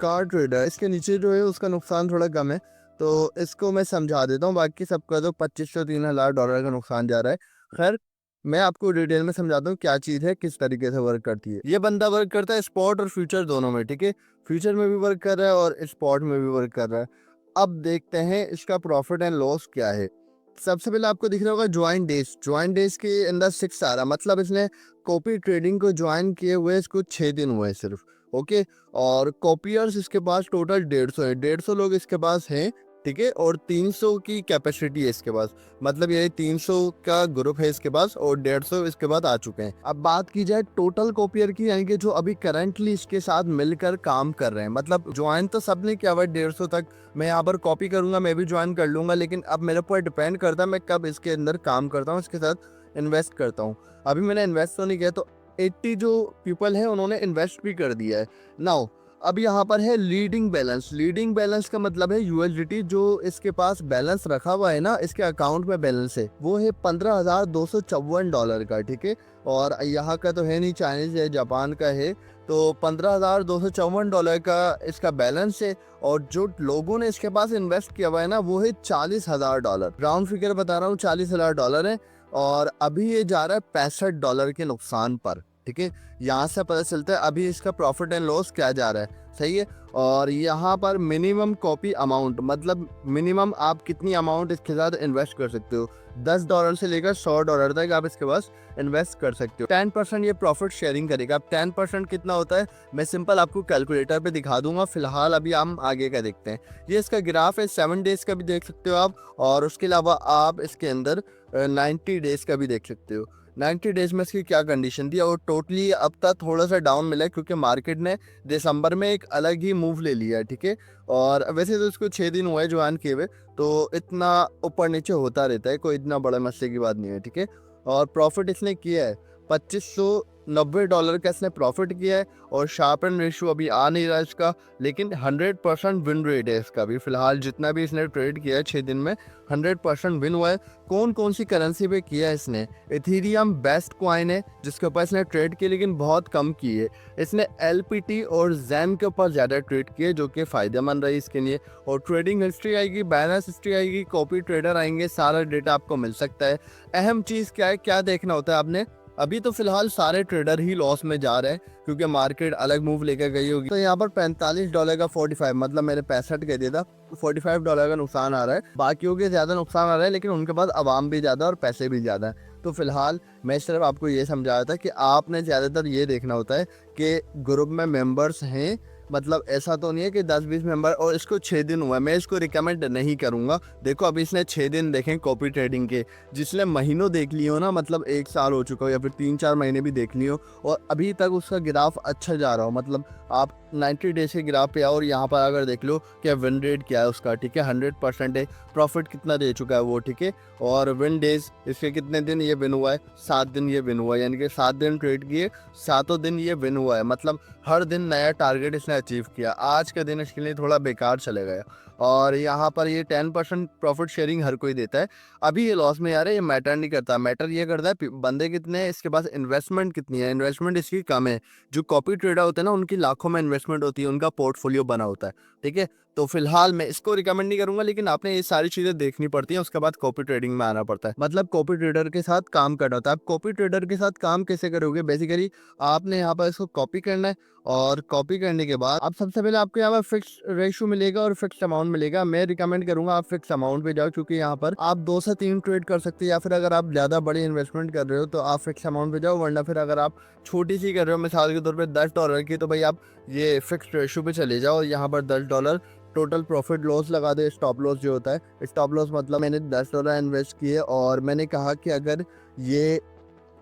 कार ट्रेडर। इसके नीचे जो है उसका नुकसान थोड़ा कम है, तो इसको मैं समझा देता हूँ। बाकी सबका तो 2500 $3,000 का नुकसान जा रहा है। खैर, मैं आपको डिटेल में समझाता हूँ क्या चीज़ है, किस तरीके से वर्क करती है। ये बंदा वर्क करता है स्पॉट और फ्यूचर दोनों में। ठीक है, फ्यूचर में भी वर्क कर रहा है और स्पॉट में भी वर्क कर रहा है। अब देखते हैं इसका प्रॉफिट एंड लॉस क्या है। सबसे पहले आपको दिख रहा होगा ज्वाइन डेज, ज्वाइन डेज के अंदर 6 आ रहा, मतलब इसने कॉपी ट्रेडिंग को ज्वाइन किए हुए इसको 6 दिन हुए सिर्फ। ओके, और कॉपियर्स इसके पास टोटल 150 है, 150 लोग इसके पास हैं। ठीक है, और 300 की कैपेसिटी है इसके पास, मतलब ये 300 का ग्रुप है इसके पास, और 150 इसके बाद आ चुके हैं। अब बात की जाए टोटल कॉपियर की, यानी कि जो अभी करंटली इसके साथ मिलकर काम कर रहे हैं, मतलब ज्वाइन तो सबने किया हुआ 150 तक। मैं यहाँ पर कॉपी करूंगा, मैं भी ज्वाइन कर लूंगा, लेकिन अब मेरे ऊपर डिपेंड करता है मैं कब इसके अंदर काम करता हूँ, इसके साथ इन्वेस्ट करता हूँ। अभी मैंने इन्वेस्ट तो नहीं किया, तो 80 जो पीपल है उन्होंने इन्वेस्ट भी कर दिया है। नाउ अब यहाँ पर है लीडिंग बैलेंस। लीडिंग बैलेंस का मतलब है यूएसडीटी जो इसके पास बैलेंस रखा हुआ है ना, इसके अकाउंट में बैलेंस है, वो है $15,254 का, ठीक है। और यहाँ का तो है नहीं, चाइनीज है, जापान का है। तो $15,254 का इसका बैलेंस है। और जो लोगों ने इसके पास इन्वेस्ट किया हुआ है ना, वो है $40,000। राउंड फिगर बता रहा हूँ, $40,000 है। और अभी ये जा रहा है $65 के नुकसान पर, ठीक है। यहाँ से पता चलता है अभी इसका प्रॉफिट एंड लॉस क्या जा रहा है, सही है। और यहाँ पर मिनिमम कॉपी अमाउंट, मतलब मिनिमम आप कितनी अमाउंट इसके साथ इन्वेस्ट कर सकते हो, $10 से लेकर $100 तक आप इसके पास इन्वेस्ट कर सकते हो। 10% ये प्रॉफिट शेयरिंग करेगा। अब 10% कितना होता है मैं सिंपल आपको कैलकुलेटर पे दिखा दूंगा। फिलहाल अभी हम आगे का देखते हैं। ये इसका ग्राफ है, 7 डेज का भी देख सकते हो आप, और उसके अलावा आप इसके अंदर 90 डेज का भी देख सकते हो। 90 डेज में इसकी क्या कंडीशन थी, और टोटली अब तक थोड़ा सा डाउन मिला है क्योंकि मार्केट ने दिसंबर में एक अलग ही मूव ले लिया है, ठीक है। और वैसे तो इसको 6 दिन हुए ज्वाइन किए हुए, तो इतना ऊपर नीचे होता रहता है, कोई इतना बड़ा मसले की बात नहीं है, ठीक है। और प्रॉफिट इसने किया है $2590 का इसने प्रॉफिट किया है। और शार्पन रेशियो अभी आ नहीं रहा इसका, लेकिन 100% विन रेट है इसका भी। फिलहाल जितना भी इसने ट्रेड किया है 6 दिन में 100% विन हुआ है। कौन कौन सी करेंसी पे किया है इसने? इथेरियम बेस्ट कॉइन है जिसके ऊपर इसने ट्रेड किया, लेकिन बहुत कम की है। इसने एलपीटी और जैन के ऊपर ज़्यादा ट्रेड किए, जो कि फ़ायदेमंद रही इसके लिए। और ट्रेडिंग हिस्ट्री आएगी, बैलेंस हिस्ट्री आएगी, कॉपी ट्रेडर आएंगे, सारा डेटा आपको मिल सकता है। अहम चीज़ क्या है, क्या देखना होता है आपने? अभी तो फिलहाल सारे ट्रेडर ही लॉस में जा रहे हैं क्योंकि मार्केट अलग मूव लेकर गई होगी। तो यहाँ पर $45 का 45, मतलब मैंने 65 कह दिया था, $45 का नुकसान आ रहा है। बाकियों के ज्यादा नुकसान आ रहा है, लेकिन उनके पास आवाम भी ज्यादा और पैसे भी ज्यादा है। तो फिलहाल मैं सिर्फ आपको ये समझाया था कि आपने ज्यादातर ये देखना होता है कि ग्रुप में मेंबर्स हैं, मतलब ऐसा तो नहीं है कि 10-20 मेंबर, और इसको 6 दिन हुआ है। मैं इसको रिकमेंड नहीं करूंगा। देखो अभी इसने 6 दिन देखें कॉपी ट्रेडिंग के, जिसने महीनों देख लिए हो ना, मतलब 1 साल हो चुका हो या फिर 3-4 महीने भी देख लिए हो, और अभी तक उसका ग्राफ अच्छा जा रहा हो, मतलब आप 90 डेज के ग्राफ पे आओ और यहाँ पर अगर देख लो कि विन रेट क्या है उसका, ठीक है, 100% है। प्रॉफिट कितना दे चुका है वो, ठीक है। और विन डेज इसके कितने दिन ये विन हुआ है, 7 दिन ये विन हुआ है, यानी कि 7 दिन ट्रेड किए, 7 दिन ये विन हुआ है। मतलब हर दिन नया टारगेट इसने अचीव किया। आज का दिन इसके लिए थोड़ा बेकार चले गया। और यहाँ पर ये 10% प्रॉफिट शेयरिंग हर कोई देता है। अभी ये लॉस में यार ये मैटर नहीं करता, मैटर ये करता है बंदे कितने हैं, इसके पास इन्वेस्टमेंट कितनी है। इन्वेस्टमेंट इसकी कम है। जो कॉपी ट्रेडर होते हैं ना, उनकी लाखों में इन्वेस्टमेंट होती है, उनका पोर्टफोलियो बना होता है, ठीक है। तो फिलहाल मैं इसको रिकमेंड नहीं करूंगा, लेकिन आपने ये सारी चीजें देखनी पड़ती हैं, उसके बाद कॉपी ट्रेडिंग में आना पड़ता है। मतलब कॉपी ट्रेडर के साथ काम करना होता है। आप कॉपी ट्रेडर के साथ काम कैसे करोगे? बेसिकली आपने यहाँ पर इसको कॉपी करना है, और कॉपी करने के बाद आप सबसे पहले आपको यहाँ पर फिक्स रेशियो मिलेगा और फिक्स अमाउंट मिलेगा। मैं रिकमेंड करूंगा आप फिक्स अमाउंट पे जाओ, क्योंकि यहाँ पर आप 2 से 3 ट्रेड कर सकते हैं, या फिर अगर आप ज्यादा बड़ी इन्वेस्टमेंट कर रहे हो तो आप फिक्स अमाउंट पे जाओ। वरना फिर अगर आप छोटी सी कर रहे हो, मिसाल के तौर पर $10 की, तो भाई आप ये फिक्स रेशियो पे चले जाओ। यहाँ पर $10 टोटल प्रॉफिट लॉस लगा दे। स्टॉप लॉस जो होता है, स्टॉप लॉस मतलब मैंने $10 इन्वेस्ट किए और मैंने कहा कि अगर ये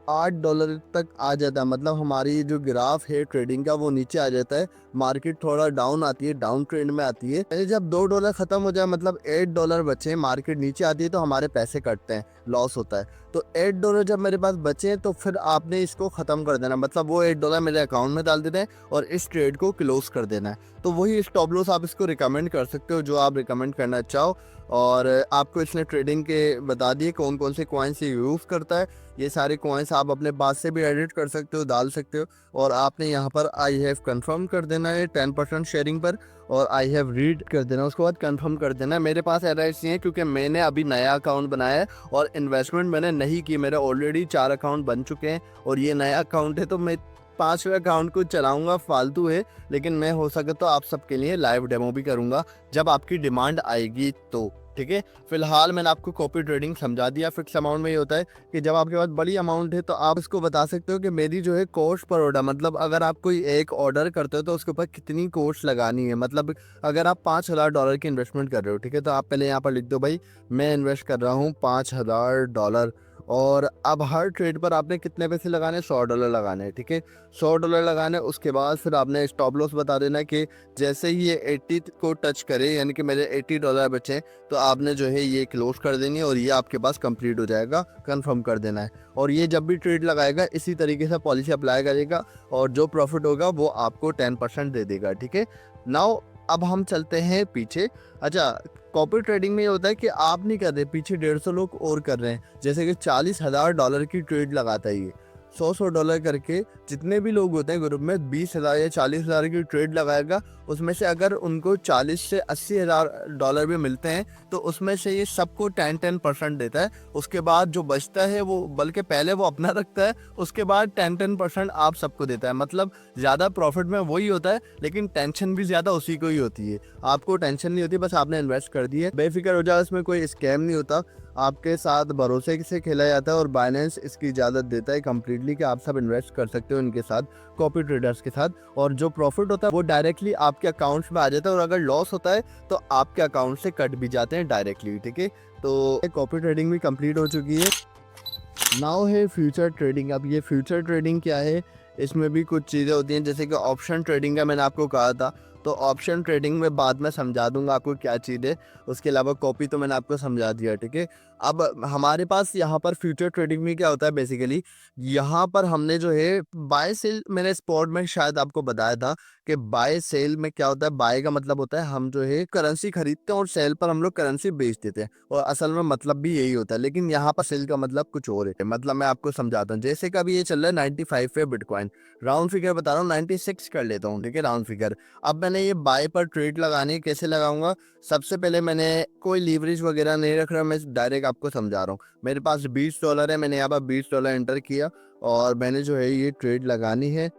$8 तक आ जाता है, मतलब हमारी जो ग्राफ है ट्रेडिंग का वो नीचे आ जाता है, मार्केट थोड़ा डाउन आती है, डाउन ट्रेंड में आती है। पहले जब $2 खत्म हो जाए, मतलब $8 बचे, मार्केट नीचे आती है, तो हमारे पैसे कटते हैं, लॉस होता है। तो $8 जब मेरे पास बचे, तो फिर आपने इसको खत्म कर देना, मतलब वो $8 मेरे अकाउंट में डाल देना है और इस ट्रेड को क्लोज कर देना है। तो वही स्टॉप लॉस आप इसको रिकमेंड कर सकते हो, जो आप रिकमेंड करना चाहो। और आपको इसने ट्रेडिंग के बता दिए कौन कौन से कॉइन्स यूज़ करता है। ये सारे कॉइन्स आप अपने पास से भी एडिट कर सकते हो, डाल सकते हो। और आपने यहाँ पर आई हैव कंफर्म कर देना है 10% शेयरिंग पर, और आई हैव रीड कर देना, उसके बाद कंफर्म कर देना है। मेरे पास एरर्स नहीं है क्योंकि मैंने अभी नया अकाउंट बनाया है और इन्वेस्टमेंट मैंने नहीं की। मेरे ऑलरेडी 4 अकाउंट बन चुके हैं और ये नया अकाउंट है, तो मैं 5वें अकाउंट को चलाऊंगा, फालतू है। लेकिन मैं हो सके तो आप सबके लिए लाइव डेमो भी करूंगा जब आपकी डिमांड आएगी तो, ठीक है। फिलहाल मैंने आपको कॉपी ट्रेडिंग समझा दिया। फिक्स अमाउंट में ये होता है कि जब आपके पास बड़ी अमाउंट है तो आप इसको बता सकते हो कि मेरी जो है कॉस्ट पर ऑर्डर, मतलब अगर आप कोई एक ऑर्डर करते हो तो उसके ऊपर कितनी कॉस्ट लगानी है। मतलब अगर आप $5,000 की इन्वेस्टमेंट कर रहे हो, ठीक है, तो आप पहले यहाँ पर लिख दो भाई मैं इन्वेस्ट कर रहा हूँ $5,000, और अब हर ट्रेड पर आपने कितने पैसे लगाने, $100 लगाने हैं, ठीक है। $100 लगाने, उसके बाद फिर आपने स्टॉप लॉस बता देना कि जैसे ही ये 80 को टच करे, यानी कि मेरे $80 बचे, तो आपने जो है ये क्लोज कर देनी है और ये आपके पास कंप्लीट हो जाएगा, कंफर्म कर देना है। और ये जब भी ट्रेड लगाएगा इसी तरीके से पॉलिसी अप्लाई करेगा और जो प्रॉफिट होगा वो आपको 10% दे देगा, ठीक है। नाउ अब हम चलते हैं पीछे। अच्छा, कॉपी ट्रेडिंग में ये होता है कि आप नहीं कर रहे, पीछे 150 लोग और कर रहे हैं। जैसे कि $40,000 की ट्रेड लगाता है ये, $100 करके जितने भी लोग होते हैं ग्रुप में 20,000 या 40,000 की ट्रेड लगाएगा। उसमें से अगर उनको 40 से $80,000 भी मिलते हैं तो उसमें से ये सबको 10% देता है। उसके बाद जो बचता है वो, बल्कि पहले वो अपना रखता है, उसके बाद 10% आप सबको देता है। मतलब ज़्यादा प्रॉफिट में वही होता है, लेकिन टेंशन भी ज़्यादा उसी को ही होती है। आपको टेंशन नहीं होती, बस आपने इन्वेस्ट कर दी है, बेफिक्र हो जाए, इसमें कोई स्कैम नहीं होता। आपके साथ भरोसे से खेला जाता है और बाइनेंस इसकी इजाज़त देता है कम्प्लीटली कि आप सब इन्वेस्ट कर सकते हो इनके साथ, कॉपी ट्रेडर्स के साथ। और जो प्रॉफिट होता है वो डायरेक्टली आपके अकाउंट्स में आ जाता है और अगर लॉस होता है तो आपके अकाउंट से कट भी जाते हैं डायरेक्टली, ठीक है। तो कॉपी ट्रेडिंग भी कंप्लीट हो चुकी है। नाउ है फ्यूचर ट्रेडिंग। अब ये फ्यूचर ट्रेडिंग क्या है, इसमें भी कुछ चीज़ें होती हैं, जैसे कि ऑप्शन ट्रेडिंग का मैंने आपको कहा था, तो ऑप्शन ट्रेडिंग में बाद में समझा दूंगा आपको क्या चीज़ है। उसके अलावा कॉपी तो मैंने आपको समझा दिया, ठीक है। अब हमारे पास यहाँ पर फ्यूचर ट्रेडिंग में क्या होता है, बेसिकली यहाँ पर हमने जो है बाय सेल, मैंने स्पॉट में शायद आपको बताया था कि बाय सेल में क्या होता है। बाय का मतलब होता है हम जो है करेंसी खरीदते हैं और सेल पर हम लोग करेंसी बेच देते हैं, और असल में मतलब भी यही होता है, लेकिन यहाँ पर सेल का मतलब कुछ और है। मतलब मैं आपको समझाता हूँ, जैसे कि अभी ये चल रहा है 95 पे बिटकॉइन, राउंड फिगर बता रहा हूँ, 96 कर लेता हूँ, ठीक है, राउंड फिगर। अब मैंने ये बाय पर ट्रेड लगानी, कैसे लगाऊंगा। सबसे पहले मैंने कोई लीवरेज वगैरह नहीं रख रहा, मैं डायरेक्ट आपको समझा रहा हूँ। मेरे पास $20 है, मैंने यहाँ पर $20 एंटर किया और मैंने जो है ये ट्रेड लगानी है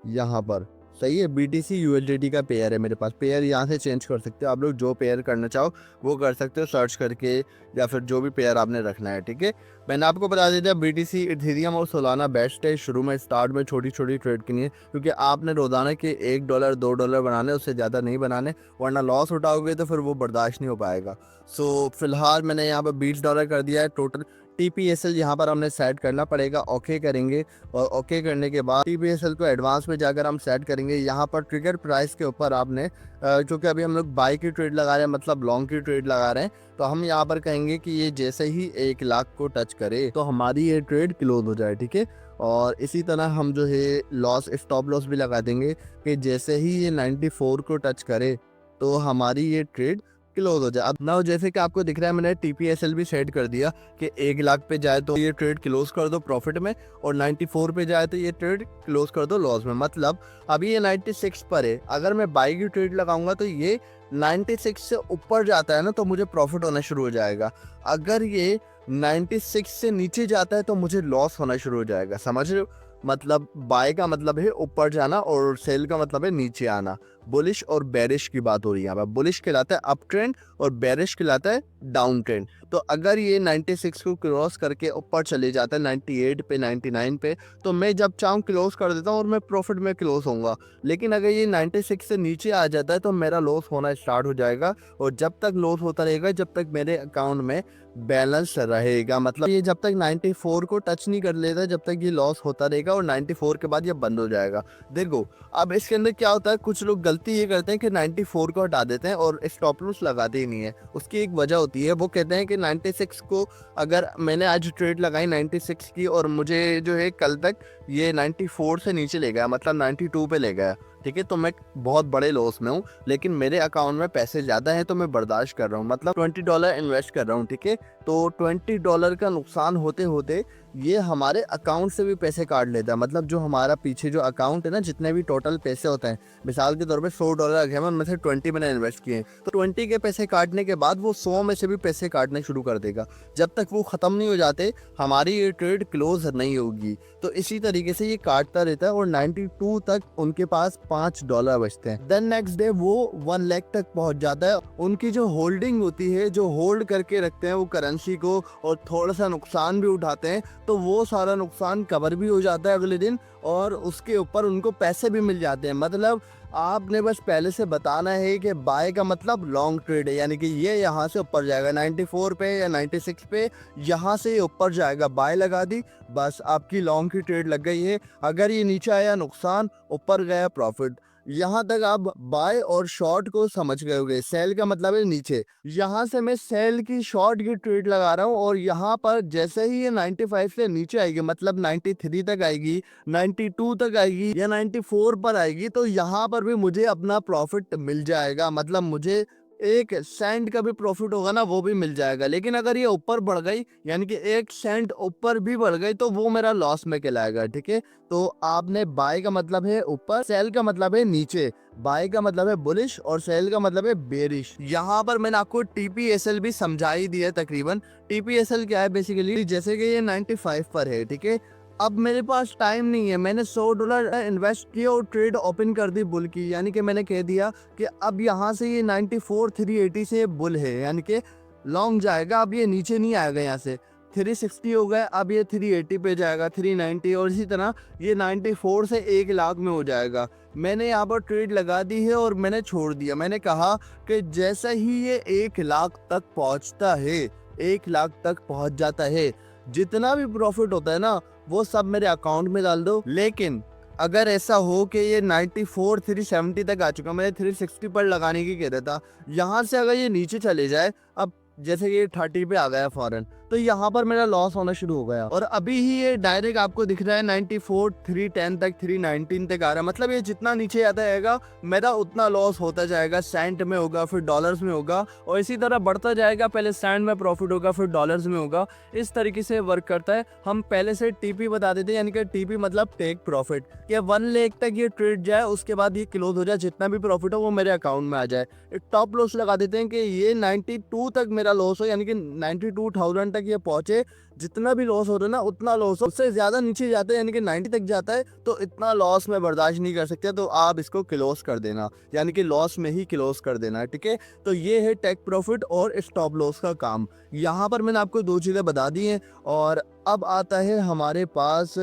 यहाँ पर। सही है, BTC USDT का पेयर है मेरे पास। पेयर यहाँ से चेंज कर सकते हो आप लोग, जो पेयर करना चाहो वो कर सकते हो सर्च करके, या फिर जो भी पेयर आपने रखना है, ठीक है। मैंने आपको बता दिया BTC, इथेरियम और सोलाना बेस्ट है शुरू में, स्टार्ट में छोटी छोटी ट्रेड के लिए, क्योंकि आपने रोजाना के $1 $2 बनाने, उससे ज़्यादा नहीं बनाने, वरना लॉस उठाओगे तो फिर वो बर्दाश्त नहीं हो पाएगा। सो फिलहाल मैंने यहाँ पर $20 कर दिया है टोटल। TPSL यहाँ पर हमने सेट करना पड़ेगा, ओके करेंगे, और ओके करने के बाद TPSL को एडवांस में जाकर हम सेट करेंगे। यहाँ पर ट्रिगर प्राइस के ऊपर आपने, क्योंकि अभी हम लोग बाई की ट्रेड लगा रहे हैं, मतलब लॉन्ग की ट्रेड लगा रहे हैं, तो हम यहाँ पर कहेंगे कि ये जैसे ही 1 लाख को टच करे तो हमारी ये ट्रेड क्लोज हो जाए, ठीक है। और इसी तरह हम जो है लॉस, स्टॉप लॉस भी लगा देंगे कि जैसे ही ये 94 को टच करे तो हमारी ये ट्रेड क्लोज हो जाए। अब ना जैसे कि आपको दिख रहा है मैंने TPSL भी सेट कर दिया कि 1 लाख पे जाए तो ये ट्रेड क्लोज कर दो प्रॉफिट में, और 94 पे जाए तो ये ट्रेड क्लोज कर दो लॉस में। मतलब अभी ये 96 पर है, अगर मैं बाई की ट्रेड लगाऊंगा तो ये 96 से ऊपर जाता है ना तो मुझे प्रॉफिट होना शुरू हो जाएगा। अगर ये 96 से नीचे जाता है तो मुझे लॉस होना शुरू हो जाएगा, समझ रहे हो। मतलब बाय का मतलब है ऊपर जाना और सेल का मतलब है नीचे आना। बुलिश और बेरिश की बात हो रही है यहाँ पर। बुलिश कहलाता है अप ट्रेंड और बेरिश कहलाता है डाउन ट्रेंड। तो अगर ये 96 को क्रॉस करके ऊपर चले जाता है 98 पे, 99 पे, तो मैं जब चाहूँ क्लोज कर देता हूँ और मैं प्रॉफिट में क्लोज होऊंगा। लेकिन अगर ये 96 से नीचे आ जाता है तो मेरा लॉस होना स्टार्ट हो जाएगा, और जब तक लॉस होता रहेगा जब तक मेरे अकाउंट में बैलेंस रहेगा। मतलब ये जब तक 94 को टच नहीं कर लेता जब तक ये लॉस होता रहेगा, और 94 के बाद ये बंद हो जाएगा। देखो अब इसके अंदर क्या होता है, कुछ लोग गलती ये करते हैं कि 94 को हटा देते हैं और स्टॉप लॉस लगाते ही नहीं है। उसकी एक वजह होती है, वो कहते हैं कि 96 को, अगर मैंने आज ट्रेड लगाई 96 की और मुझे जो है कल तक ये 94 से नीचे ले गया, मतलब 92 पे ले गया, ठीक है, तो मैं बहुत बड़े लॉस में हूँ, लेकिन मेरे अकाउंट में पैसे ज़्यादा हैं तो मैं बर्दाश्त कर रहा हूँ। मतलब $20 इन्वेस्ट कर रहा हूँ, ठीक है, तो $20 का नुकसान होते होते ये हमारे अकाउंट से भी पैसे काट लेता है। मतलब जो हमारा पीछे जो अकाउंट है ना, जितने भी टोटल पैसे होते हैं, मिसाल के तौर पे $100 रखे हैं, उनमें से 20 मैंने इन्वेस्ट किए हैं, तो 20 के पैसे काटने के बाद वो 100 में से भी पैसे काटने शुरू कर देगा। जब तक वो ख़त्म नहीं हो जाते हमारी ये ट्रेड क्लोज नहीं होगी। तो इसी तरीके से ये काटता रहता है और 92 तक उनके पास $5 बचते हैं। देन नेक्स्ट डे वो 1 लाख तक पहुंच जाता है। उनकी जो होल्डिंग होती है, जो होल्ड करके रखते हैं वो करेंसी को, और थोड़ा सा नुकसान भी उठाते हैं, तो वो सारा नुकसान कवर भी हो जाता है अगले दिन, और उसके ऊपर उनको पैसे भी मिल जाते हैं। मतलब आपने बस पहले से बताना है कि बाय का मतलब लॉन्ग ट्रेड है, यानी कि ये यहाँ से ऊपर जाएगा 94 पे या 96 पे, यहाँ से ये ऊपर जाएगा, बाय लगा दी, बस आपकी लॉन्ग की ट्रेड लग गई है। अगर ये नीचे आया नुकसान, ऊपर गया प्रॉफिट। यहाँ तक आप बाय और शॉर्ट को समझ गए होंगे। सेल का मतलब है नीचे, यहाँ से मैं सेल की शॉर्ट की ट्रेड लगा रहा हूँ और यहाँ पर जैसे ही ये 95 से नीचे आएगी, मतलब 93 तक आएगी, 92 तक आएगी या 94 पर आएगी, तो यहाँ पर भी मुझे अपना प्रॉफिट मिल जाएगा, मतलब मुझे 1 सेंट का भी प्रॉफिट होगा ना, वो भी मिल जाएगा। लेकिन अगर ये ऊपर बढ़ गई, यानी कि 1 सेंट ऊपर भी बढ़ गई, तो वो मेरा लॉस में कहलाएगा, ठीक है। तो आपने बाय का मतलब है ऊपर, सेल का मतलब है नीचे। बाय का मतलब है बुलिश और सेल का मतलब है बेरिश। यहाँ पर मैंने आपको टीपीएसएल भी समझा ही दिया है तकरीबन। टीपीएसएल क्या है बेसिकली, जैसे कि ये 95 पर है, ठीक है। अब मेरे पास टाइम नहीं है, मैंने $100 इन्वेस्ट किया और ट्रेड ओपन कर दी बुल की, यानी कि मैंने कह दिया कि अब यहाँ से ये 94,380 से बुल है, यानी कि लॉन्ग जाएगा, अब ये नीचे नहीं आएगा, यहाँ से 360 हो गया, अब ये 380 पे जाएगा, 390, और इसी तरह ये 94 से 1 लाख में हो जाएगा। मैंने यहाँ पर ट्रेड लगा दी है और मैंने छोड़ दिया। मैंने कहा कि जैसे ही ये 1 लाख तक पहुँचता है, 1 लाख तक पहुँच जाता है, जितना भी प्रॉफिट होता है ना, वो सब मेरे अकाउंट में डाल दो। लेकिन अगर ऐसा हो कि ये 94 370 तक आ चुका, मैंने 360 पर लगाने की कह रहा था, यहाँ से अगर ये नीचे चले जाए, अब जैसे कि 30 पे आ गया फॉरन, तो यहाँ पर मेरा लॉस होना शुरू हो गया। और अभी ही ये डायरेक्ट आपको दिख रहा है 94 310 तक, 319 तक आ रहा है, मतलब ये जितना नीचे आता जाएगा मेरा उतना लॉस होता जाएगा। सेंट में होगा, फिर डॉलर्स में होगा, और इसी तरह बढ़ता जाएगा। पहले सेंट में प्रॉफिट होगा, फिर डॉलर्स में होगा। इस तरीके से वर्क करता है। हम पहले से टीपी बता देते हैं, यानी कि टीपी मतलब टेक प्रॉफिट, कि 1 लाख तक ये ट्रेड जाए, उसके बाद ये क्लोज हो जाए, जितना भी प्रॉफिट हो वो मेरे अकाउंट में आ जाए। एक टॉप लॉस लगा देते हैं कि ये 92 तक मेरा लॉस हो, यानी कि 92,000 तक ये पहुंचे, जितना भी लॉस हो रहा है ना उतना लॉस हो। उससे ज्यादा नीचे जाता है, यानी कि 90 तक जाता है, तो इतना लॉस मैं बर्दाश्त नहीं कर सकते, तो आप इसको क्लोज कर देना, यानी कि लॉस में ही क्लोज कर देना, ठीक है। तो ये है टेक प्रॉफिट और स्टॉप लॉस का काम। यहाँ पर मैंने आपको 2 चीजें बता दी हैं। और अब आता है हमारे पास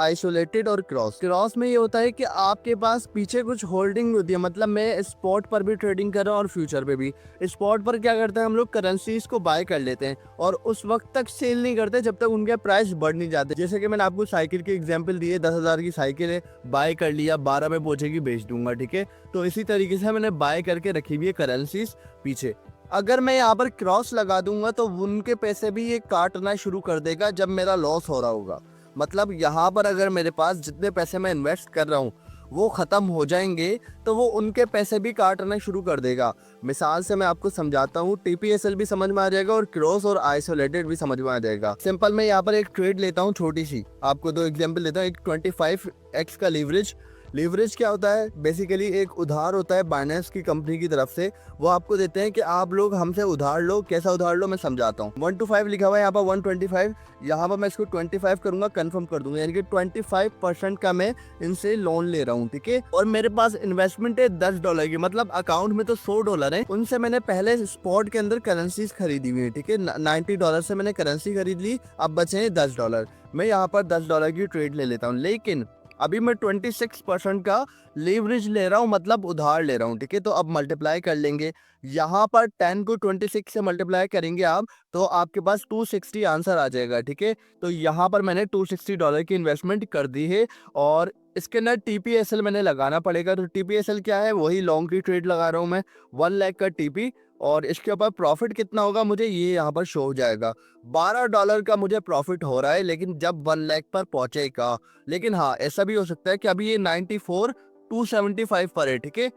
आइसोलेटेड और क्रॉस। क्रॉस में ये होता है कि आपके पास पीछे कुछ होल्डिंग होती है, मतलब मैं स्पॉट पर भी ट्रेडिंग कर रहा हूँ और फ्यूचर पे भी। स्पॉट पर क्या करते हैं हम लोग, करेंसीज को बाय कर लेते हैं और उस वक्त तक सेल नहीं करते जब तक उनके प्राइस बढ़ नहीं जाते। जैसे कि मैंने आपको साइकिल की एग्जांपल दी है, 10,000 की साइकिल है, बाय कर लिया, 12 में पहुंचेगी, बेच दूंगा, ठीक है। तो इसी तरीके से मैंने बाय करके रखी हुई है करेंसीज पीछे। अगर मैं यहाँ पर क्रॉस लगा दूंगा तो उनके पैसे भी ये काटना शुरू कर देगा जब मेरा लॉस हो रहा होगा। मतलब यहाँ पर अगर मेरे पास जितने पैसे मैं इन्वेस्ट कर रहा हूँ वो ख़त्म हो जाएंगे, तो वो उनके पैसे भी काटना शुरू कर देगा। मिसाल से मैं आपको समझाता हूँ, टीपीएसएल भी समझ में आ जाएगा और क्रॉस और आइसोलेटेड भी समझ में आ जाएगा। सिंपल मैं यहाँ पर एक ट्रेड लेता हूँ छोटी सी, आपको 2 एग्जांपल लेता हूँ। एक 25x का लीवरेज। लीवरेज क्या होता है, बेसिकली एक उधार होता है बाइनेंस की कंपनी की तरफ से। वो आपको देते हैं कि आप लोग हमसे उधार लो। कैसा उधार लो मैं समझाता हूँ। 1 to 5 लिखा हुआ है यहाँ पर, 125, यहाँ पर मैं इसको 25 करूंगा, कंफर्म कर दूंगा, यानी कि 25% का मैं इनसे लोन ले रहा हूँ, ठीक है। और मेरे पास इन्वेस्टमेंट है $10 की, मतलब अकाउंट में तो $100 है। उनसे मैंने पहले स्पॉट के अंदर करेंसीज खरीदी हुई है, ठीक है। $90 से मैंने करेंसी खरीद ली, अब बचे हैं $10। मैं यहाँ पर $10 की ट्रेड ले लेता हूँ, लेकिन अभी मैं 26% का लीवरेज ले रहा हूँ, मतलब उधार ले रहा हूँ, ठीक है। तो अब मल्टीप्लाई कर लेंगे, यहाँ पर 10 को 26 से मल्टीप्लाई करेंगे आप, तो आपके पास 260 आंसर आ जाएगा, ठीक है। तो यहाँ पर मैंने $260 की इन्वेस्टमेंट कर दी है और इसके अंदर टीपीएसएल मैंने लगाना पड़ेगा। तो टीपीएसएल क्या है, वही लॉन्ग की ट्रेड लगा रहा हूँ मैं, 1 लाख का टीपी। और इसके ऊपर प्रॉफिट कितना होगा मुझे ये यहाँ पर शो हो जाएगा। $12 का मुझे प्रॉफिट हो रहा है, लेकिन जब 1 लाख पर पहुंचेगा। लेकिन हाँ, ऐसा भी हो सकता है कि अभी ये 94 275 पर है, ठीक है।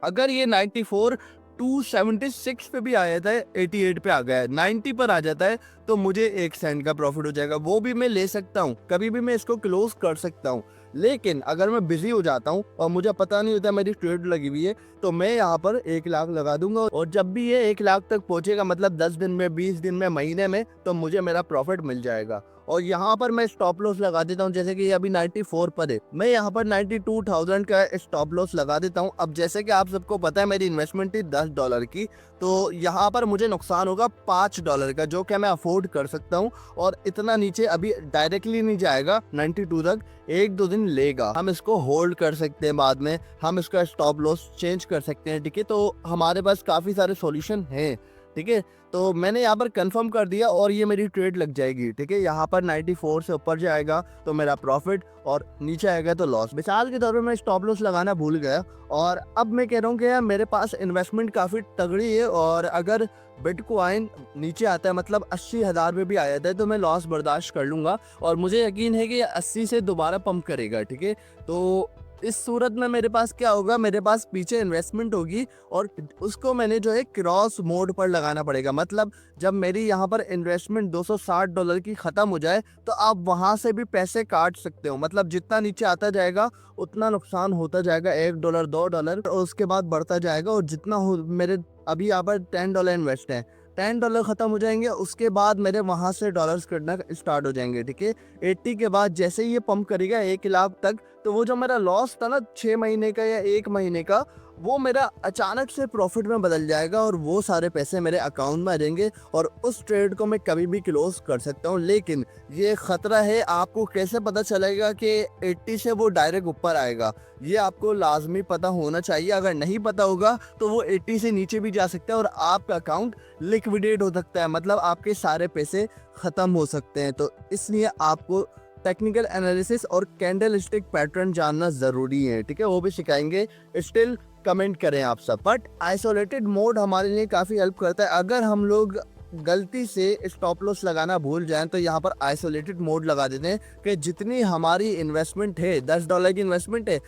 अगर ये 94 276 पे भी आ जाता है, 88 पे आ गया है, 90 पर आ जाता है, तो मुझे 1 सेंट का प्रॉफिट हो जाएगा। वो भी मैं ले सकता हूँ, कभी भी मैं इसको क्लोज कर सकता हूँ। लेकिन अगर मैं बिजी हो जाता हूँ और मुझे पता नहीं होता मेरी ट्रेड लगी हुई है, तो मैं यहाँ पर 1 लाख लगा दूंगा। और जब भी ये 1 लाख तक पहुंचेगा, मतलब 10 दिन में, 20 दिन में, महीने में, तो मुझे मेरा प्रॉफिट मिल जाएगा। और यहाँ पर मैं स्टॉप लॉस लगा देता हूँ, जैसे कि ये अभी 94 पर है, मैं यहाँ पर 92,000 का स्टॉप लॉस लगा देता हूँ। अब जैसे कि आप सबको पता है मेरी इन्वेस्टमेंट थी $10 की, तो यहाँ पर मुझे नुकसान होगा $5 का, जो कि मैं अफोर्ड कर सकता हूँ। और इतना नीचे अभी डायरेक्टली नहीं जाएगा 92 तक, 1-2 दिन लेगा। हम इसको होल्ड कर सकते हैं, बाद में हम इसका स्टॉप लॉस चेंज कर सकते हैं, ठीक है। तो हमारे पास काफ़ी सारे सॉल्यूशन हैं, ठीक है। तो मैंने यहाँ पर कंफर्म कर दिया और ये मेरी ट्रेड लग जाएगी, ठीक है। यहाँ पर 94 से ऊपर जाएगा तो मेरा प्रॉफिट, और नीचे आएगा तो लॉस। मिसाल के तौर पे मैं स्टॉप लॉस लगाना भूल गया, और अब मैं कह रहा हूँ कि यार मेरे पास इन्वेस्टमेंट काफ़ी तगड़ी है, और अगर बिटकॉइन नीचे आता है, मतलब 80,000 में भी आ जाता है, तो मैं लॉस बर्दाश्त कर लूँगा, और मुझे यकीन है कि 80 से दोबारा पंप करेगा, ठीक है। तो इस सूरत में मेरे पास क्या होगा, मेरे पास पीछे इन्वेस्टमेंट होगी, और उसको मैंने जो है क्रॉस मोड पर लगाना पड़ेगा। मतलब जब मेरी यहाँ पर इन्वेस्टमेंट $260 की ख़त्म हो जाए, तो आप वहाँ से भी पैसे काट सकते हो। मतलब जितना नीचे आता जाएगा उतना नुकसान होता जाएगा, $1 $2, और उसके बाद बढ़ता जाएगा। और जितना हो, मेरे अभी यहाँ पर $10 इन्वेस्ट है, $10 ख़त्म हो जाएंगे, उसके बाद मेरे वहाँ से डॉलर्स कटना स्टार्ट हो जाएंगे, ठीक है। 80 के बाद जैसे ही ये पंप करेगा 1 लाख तक, तो वो जो मेरा लॉस था ना 6 महीने का या 1 महीने का, वो मेरा अचानक से प्रॉफिट में बदल जाएगा, और वो सारे पैसे मेरे अकाउंट में आ जाएंगे, और उस ट्रेड को मैं कभी भी क्लोज कर सकता हूँ। लेकिन ये खतरा है, आपको कैसे पता चलेगा कि 80 से वो डायरेक्ट ऊपर आएगा, ये आपको लाजमी पता होना चाहिए। अगर नहीं पता होगा तो वो 80 से नीचे भी जा सकता है, और आपका अकाउंट लिक्विडेट हो सकता है, मतलब आपके सारे पैसे ख़त्म हो सकते हैं। तो इसलिए आपको टेक्निकल एनालिसिस और कैंडल स्टिक पैटर्न जानना ज़रूरी है, ठीक है। वो भी सिखाएंगे, स्टिल कमेंट करें आप सब। बट आइसोलेटेड मोड हमारे लिए काफ़ी हेल्प करता है। अगर हम लोग गलती से स्टॉप लॉस लगाना भूल जाएं, तो यहाँ पर आइसोलेटेड मोड लगा देते हैं कि जितनी हमारी इन्वेस्टमेंट है, $10 की इन्वेस्टमेंट है,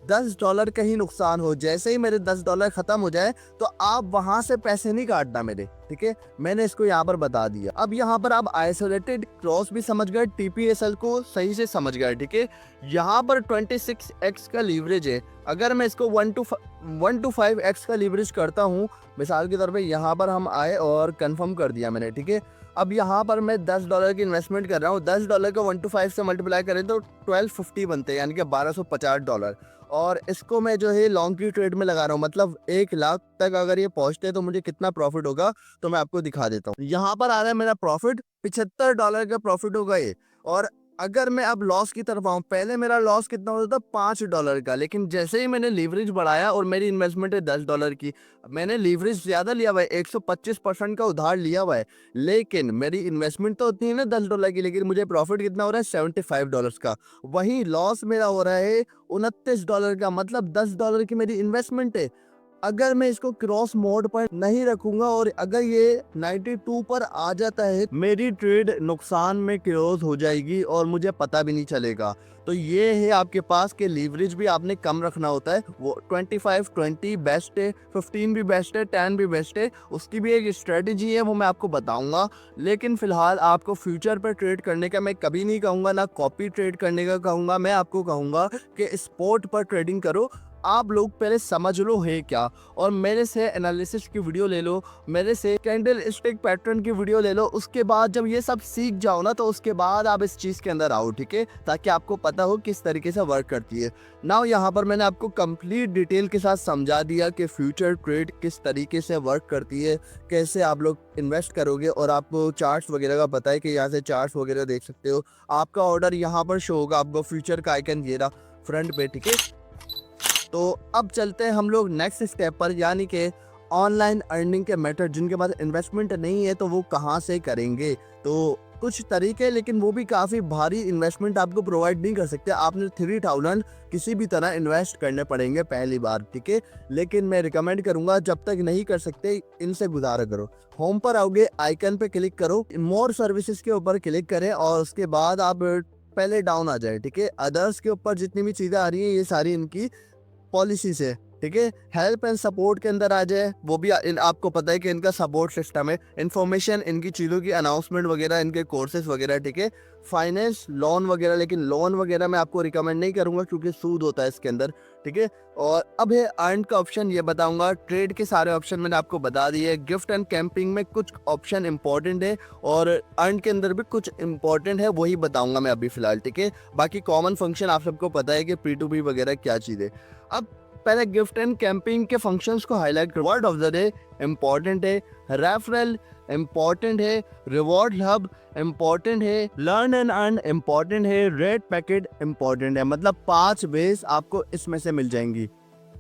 $10 का ही नुकसान हो, जैसे ही मेरे $10 खत्म हो जाए, तो आप वहां से पैसे नहीं काटना मेरे, ठीक है। मैंने इसको यहाँ पर बता दिया। अब यहाँ पर आप आइसोलेटेड क्रॉस भी समझ गए, TPSL को सही से समझ गए, ठीक है। यहाँ पर 26x का लीवरेज है। अगर मैं इसको 1 to 5x का लीवरेज करता हूँ, मिसाल के तौर पे यहाँ पर हम आए और कंफर्म कर दिया मैंने, ठीक है। अब यहाँ पर मैं $10 की इन्वेस्टमेंट कर रहा हूँ, $10 को 1 to 5 से मल्टीप्लाई करें तो 1250 बनते हैं, यानी कि $1250। और इसको मैं जो है लॉन्ग की ट्रेड में लगा रहा हूँ, मतलब 1 लाख तक अगर ये पहुंचते हैं तो मुझे कितना प्रॉफिट होगा, तो मैं आपको दिखा देता हूँ। यहाँ पर आ रहा है मेरा प्रॉफिट, $75 का प्रॉफिट होगा ये। और अगर मैं अब लॉस की तरफ आऊँ, पहले मेरा लॉस कितना होता था, $5 का, लेकिन जैसे ही मैंने लीवरेज बढ़ाया, और मेरी इन्वेस्टमेंट है $10 की, मैंने लीवरेज ज़्यादा लिया हुआ है, 125% का उधार लिया हुआ है, लेकिन मेरी इन्वेस्टमेंट तो होती है ना $10 की, लेकिन मुझे प्रॉफिट कितना हो रहा है, $75 का। वहीं लॉस मेरा हो रहा है $29 का, मतलब $10 की मेरी इन्वेस्टमेंट है। अगर मैं इसको क्रॉस मोड पर नहीं रखूंगा, और अगर ये 92 पर आ जाता है, मेरी ट्रेड नुकसान में क्लोज हो जाएगी, और मुझे पता भी नहीं चलेगा। तो ये है आपके पास कि लीवरेज भी आपने कम रखना होता है। वो 25-20 बेस्ट है, 15 भी बेस्ट है, 10 भी बेस्ट है। उसकी भी एक स्ट्रेटेजी है, वो मैं आपको बताऊंगा। लेकिन फिलहाल आपको फ्यूचर पर ट्रेड करने का मैं कभी नहीं कहूँगा, ना कॉपी ट्रेड करने का कहूँगा। मैं आपको कहूँगा कि स्पॉट पर ट्रेडिंग करो। आप लोग पहले समझ लो है क्या, और मेरे से एनालिसिस की वीडियो ले लो, मेरे से कैंडल स्टिक पैटर्न की वीडियो ले लो। उसके बाद जब ये सब सीख जाओ ना, तो उसके बाद आप इस चीज़ के अंदर आओ, ठीक है, ताकि आपको पता हो किस तरीके से वर्क करती है। नाउ यहाँ पर मैंने आपको कंप्लीट डिटेल के साथ समझा दिया कि फ्यूचर ट्रेड किस तरीके से वर्क करती है, कैसे आप लोग इन्वेस्ट करोगे, और आपको चार्ट्स वगैरह का पता है कि यहाँ से चार्ट्स वगैरह देख सकते हो। आपका ऑर्डर यहाँ पर शो होगा, आपको फ्यूचर का आइकन ये रहा फ्रंट पे, ठीक है। तो अब चलते हैं हम लोग नेक्स्ट स्टेप पर, यानी कि ऑनलाइन अर्निंग के मेथड। जिनके पास इन्वेस्टमेंट नहीं है तो वो कहाँ से करेंगे। तो कुछ तरीके, लेकिन वो भी काफ़ी भारी इन्वेस्टमेंट आपको प्रोवाइड नहीं कर सकते। आपने 3000 किसी भी तरह इन्वेस्ट करने पड़ेंगे पहली बार, ठीक है। लेकिन मैं रिकमेंड करूंगा, जब तक नहीं कर सकते इनसे गुजारा करो। होम पर आओगे, आइकन पे क्लिक करो, मोर सर्विसेज के ऊपर क्लिक करें, और उसके बाद आप पहले डाउन आ जाए, ठीक है। अदर्स के ऊपर जितनी भी चीज़ें आ रही हैं, ये सारी इनकी पॉलिसी से, ठीक है। हेल्प एंड सपोर्ट के अंदर आ जाए, वो भी आपको पता है कि इनका सपोर्ट सिस्टम है। इन्फॉर्मेशन, इनकी चीज़ों की अनाउंसमेंट वगैरह, इनके कोर्सेज वगैरह, ठीक है। फाइनेंस, लोन वगैरह, लेकिन लोन वगैरह मैं आपको रिकमेंड नहीं करूंगा क्योंकि सूद होता है इसके अंदर, ठीक है। और अब है अर्न का ऑप्शन, ये बताऊंगा। ट्रेड के सारे ऑप्शन मैंने आपको बता दिए। गिफ्ट एंड कैंपिंग में कुछ ऑप्शन इंपॉर्टेंट है और अर्न के अंदर भी कुछ इंपॉर्टेंट है, वही बताऊंगा मैं अभी फिलहाल, ठीक है। बाकी कॉमन फंक्शन आप सबको पता है कि P2P वगैरह क्या चीज़ है। अब पहले गिफ्ट एंड कैंपिंग के फंक्शंस को हाईलाइट कर। Word of the day important है, रेफरल इंपॉर्टेंट है, रिवॉर्ड हब इंपॉर्टेंट है, लर्न एंड अर्न इंपॉर्टेंट है, रेड पैकेट इंपॉर्टेंट है। मतलब 5 बेस आपको इसमें से मिल जाएंगी।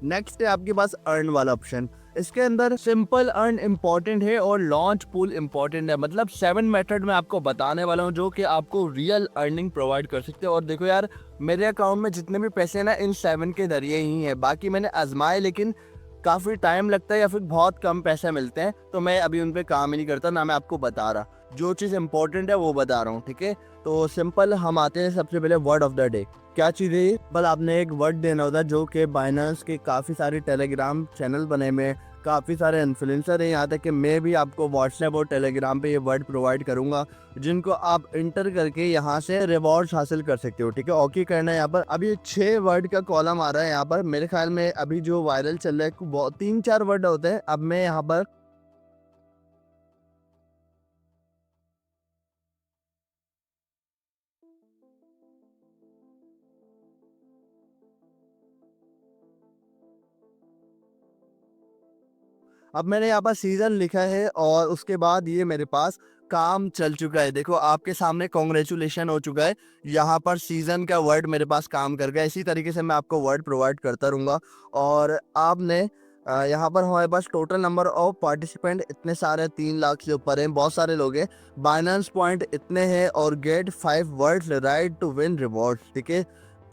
नेक्स्ट है आपके पास अर्न वाला ऑप्शन। इसके अंदर सिंपल अर्न इंपॉर्टेंट है और लॉन्च पूल इंपॉर्टेंट है। मतलब 7 मेथड में आपको बताने वाला हूँ जो कि आपको रियल अर्निंग प्रोवाइड कर सकते हैं। और देखो यार, मेरे अकाउंट में जितने भी पैसे हैं ना, इन 7 के जरिए ही है। बाकी मैंने आजमाए, लेकिन काफ़ी टाइम लगता है या फिर बहुत कम पैसे मिलते हैं, तो मैं अभी उन पे काम ही नहीं करता, ना मैं आपको बता रहा। जो चीज़ इंपॉर्टेंट है वो बता रहा हूँ, ठीक है। तो सिंपल हम आते हैं सबसे पहले वर्ड ऑफ द डे। क्या चीज़ है ये? बल आपने एक वर्ड देना होता है जो कि बाइनेंस के काफ़ी सारे टेलीग्राम चैनल बने हुए हैं, काफ़ी सारे इन्फ्लुएंसर हैं, यहाँ तक कि मैं भी आपको व्हाट्सएप और टेलीग्राम पे ये वर्ड प्रोवाइड करूँगा, जिनको आप इंटर करके यहाँ से रिवॉर्ड्स हासिल कर सकते हो, ठीक है। ओके करना है यहाँ पर। अभी 6 वर्ड का कॉलम आ रहा है यहाँ पर। मेरे ख्याल में अभी जो वायरल चल रहा है 3-4 वर्ड होते हैं। अब मैं यहाँ पर अब मैंने यहाँ पर सीजन लिखा है और उसके बाद ये मेरे पास काम चल चुका है। देखो आपके सामने कॉन्ग्रेचुलेशन हो चुका है। यहाँ पर सीजन का वर्ड मेरे पास काम कर गया। इसी तरीके से मैं आपको वर्ड प्रोवाइड करता रहूँगा। और आपने यहाँ पर हमारे पास टोटल नंबर ऑफ पार्टिसिपेंट इतने सारे 3 लाख से ऊपर हैं, बहुत सारे लोग हैं। बाइनेंस पॉइंट इतने हैं और get 5 words right to win reward, ठीक है।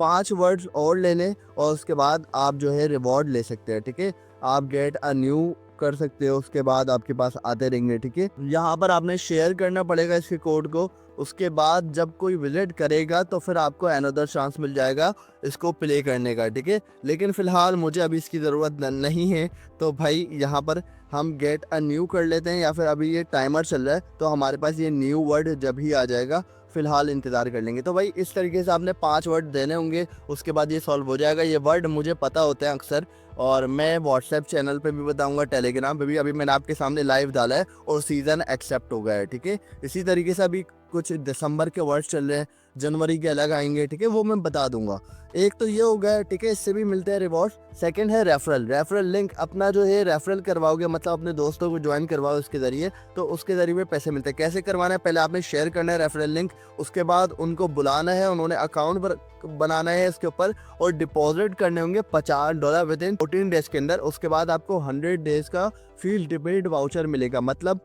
5 वर्ड्स और ले लें और उसके बाद आप जो है रिवॉर्ड ले सकते हैं, ठीक है। आप गेट अ न्यू कर सकते हो, उसके बाद आपके पास आते रहेंगे, ठीक है। यहाँ पर आपने शेयर करना पड़ेगा इसके कोड को। उसके बाद जब कोई विजिट करेगा तो फिर आपको अनदर चांस मिल जाएगा इसको प्ले करने का, ठीक है। लेकिन फिलहाल मुझे अभी इसकी ज़रूरत नहीं है, तो भाई यहाँ पर हम गेट अ न्यू कर लेते हैं, या फिर अभी ये टाइमर चल रहा है तो हमारे पास ये न्यू वर्ड जब ही आ जाएगा, फिलहाल इंतज़ार कर लेंगे। तो भाई इस तरीके से आपने 5 वर्ड देने होंगे, उसके बाद ये सॉल्व हो जाएगा। ये वर्ड मुझे पता होते हैं अक्सर, और मैं व्हाट्सएप चैनल पे भी बताऊंगा, टेलीग्राम पे भी। अभी मैंने आपके सामने लाइव डाला है और सीज़न एक्सेप्ट हो गया है, ठीक है। इसी तरीके से अभी कुछ दिसंबर के वर्ड्स चल रहे हैं, जनवरी के अलग आएंगे, ठीक है, वो मैं बता दूंगा। एक तो ये हो गया, ठीक है, इससे भी मिलते हैं रिवॉर्ड। सेकंड है रेफरल। रेफरल लिंक अपना जो है रेफरल करवाओगे, मतलब अपने दोस्तों को ज्वाइन करवाओ उसके ज़रिए, तो उसके ज़रिए में पैसे मिलते हैं। कैसे करवाना है? पहले आपने शेयर करना है रेफरल लिंक, उसके बाद उनको बुलाना है, उन्होंने अकाउंट बनाना है इसके ऊपर, और डिपॉजिट करने होंगे $50 विद इन 14 डेज के अंदर। उसके बाद आपको 100 डेज का फीस डिपॉजिट वाउचर मिलेगा। मतलब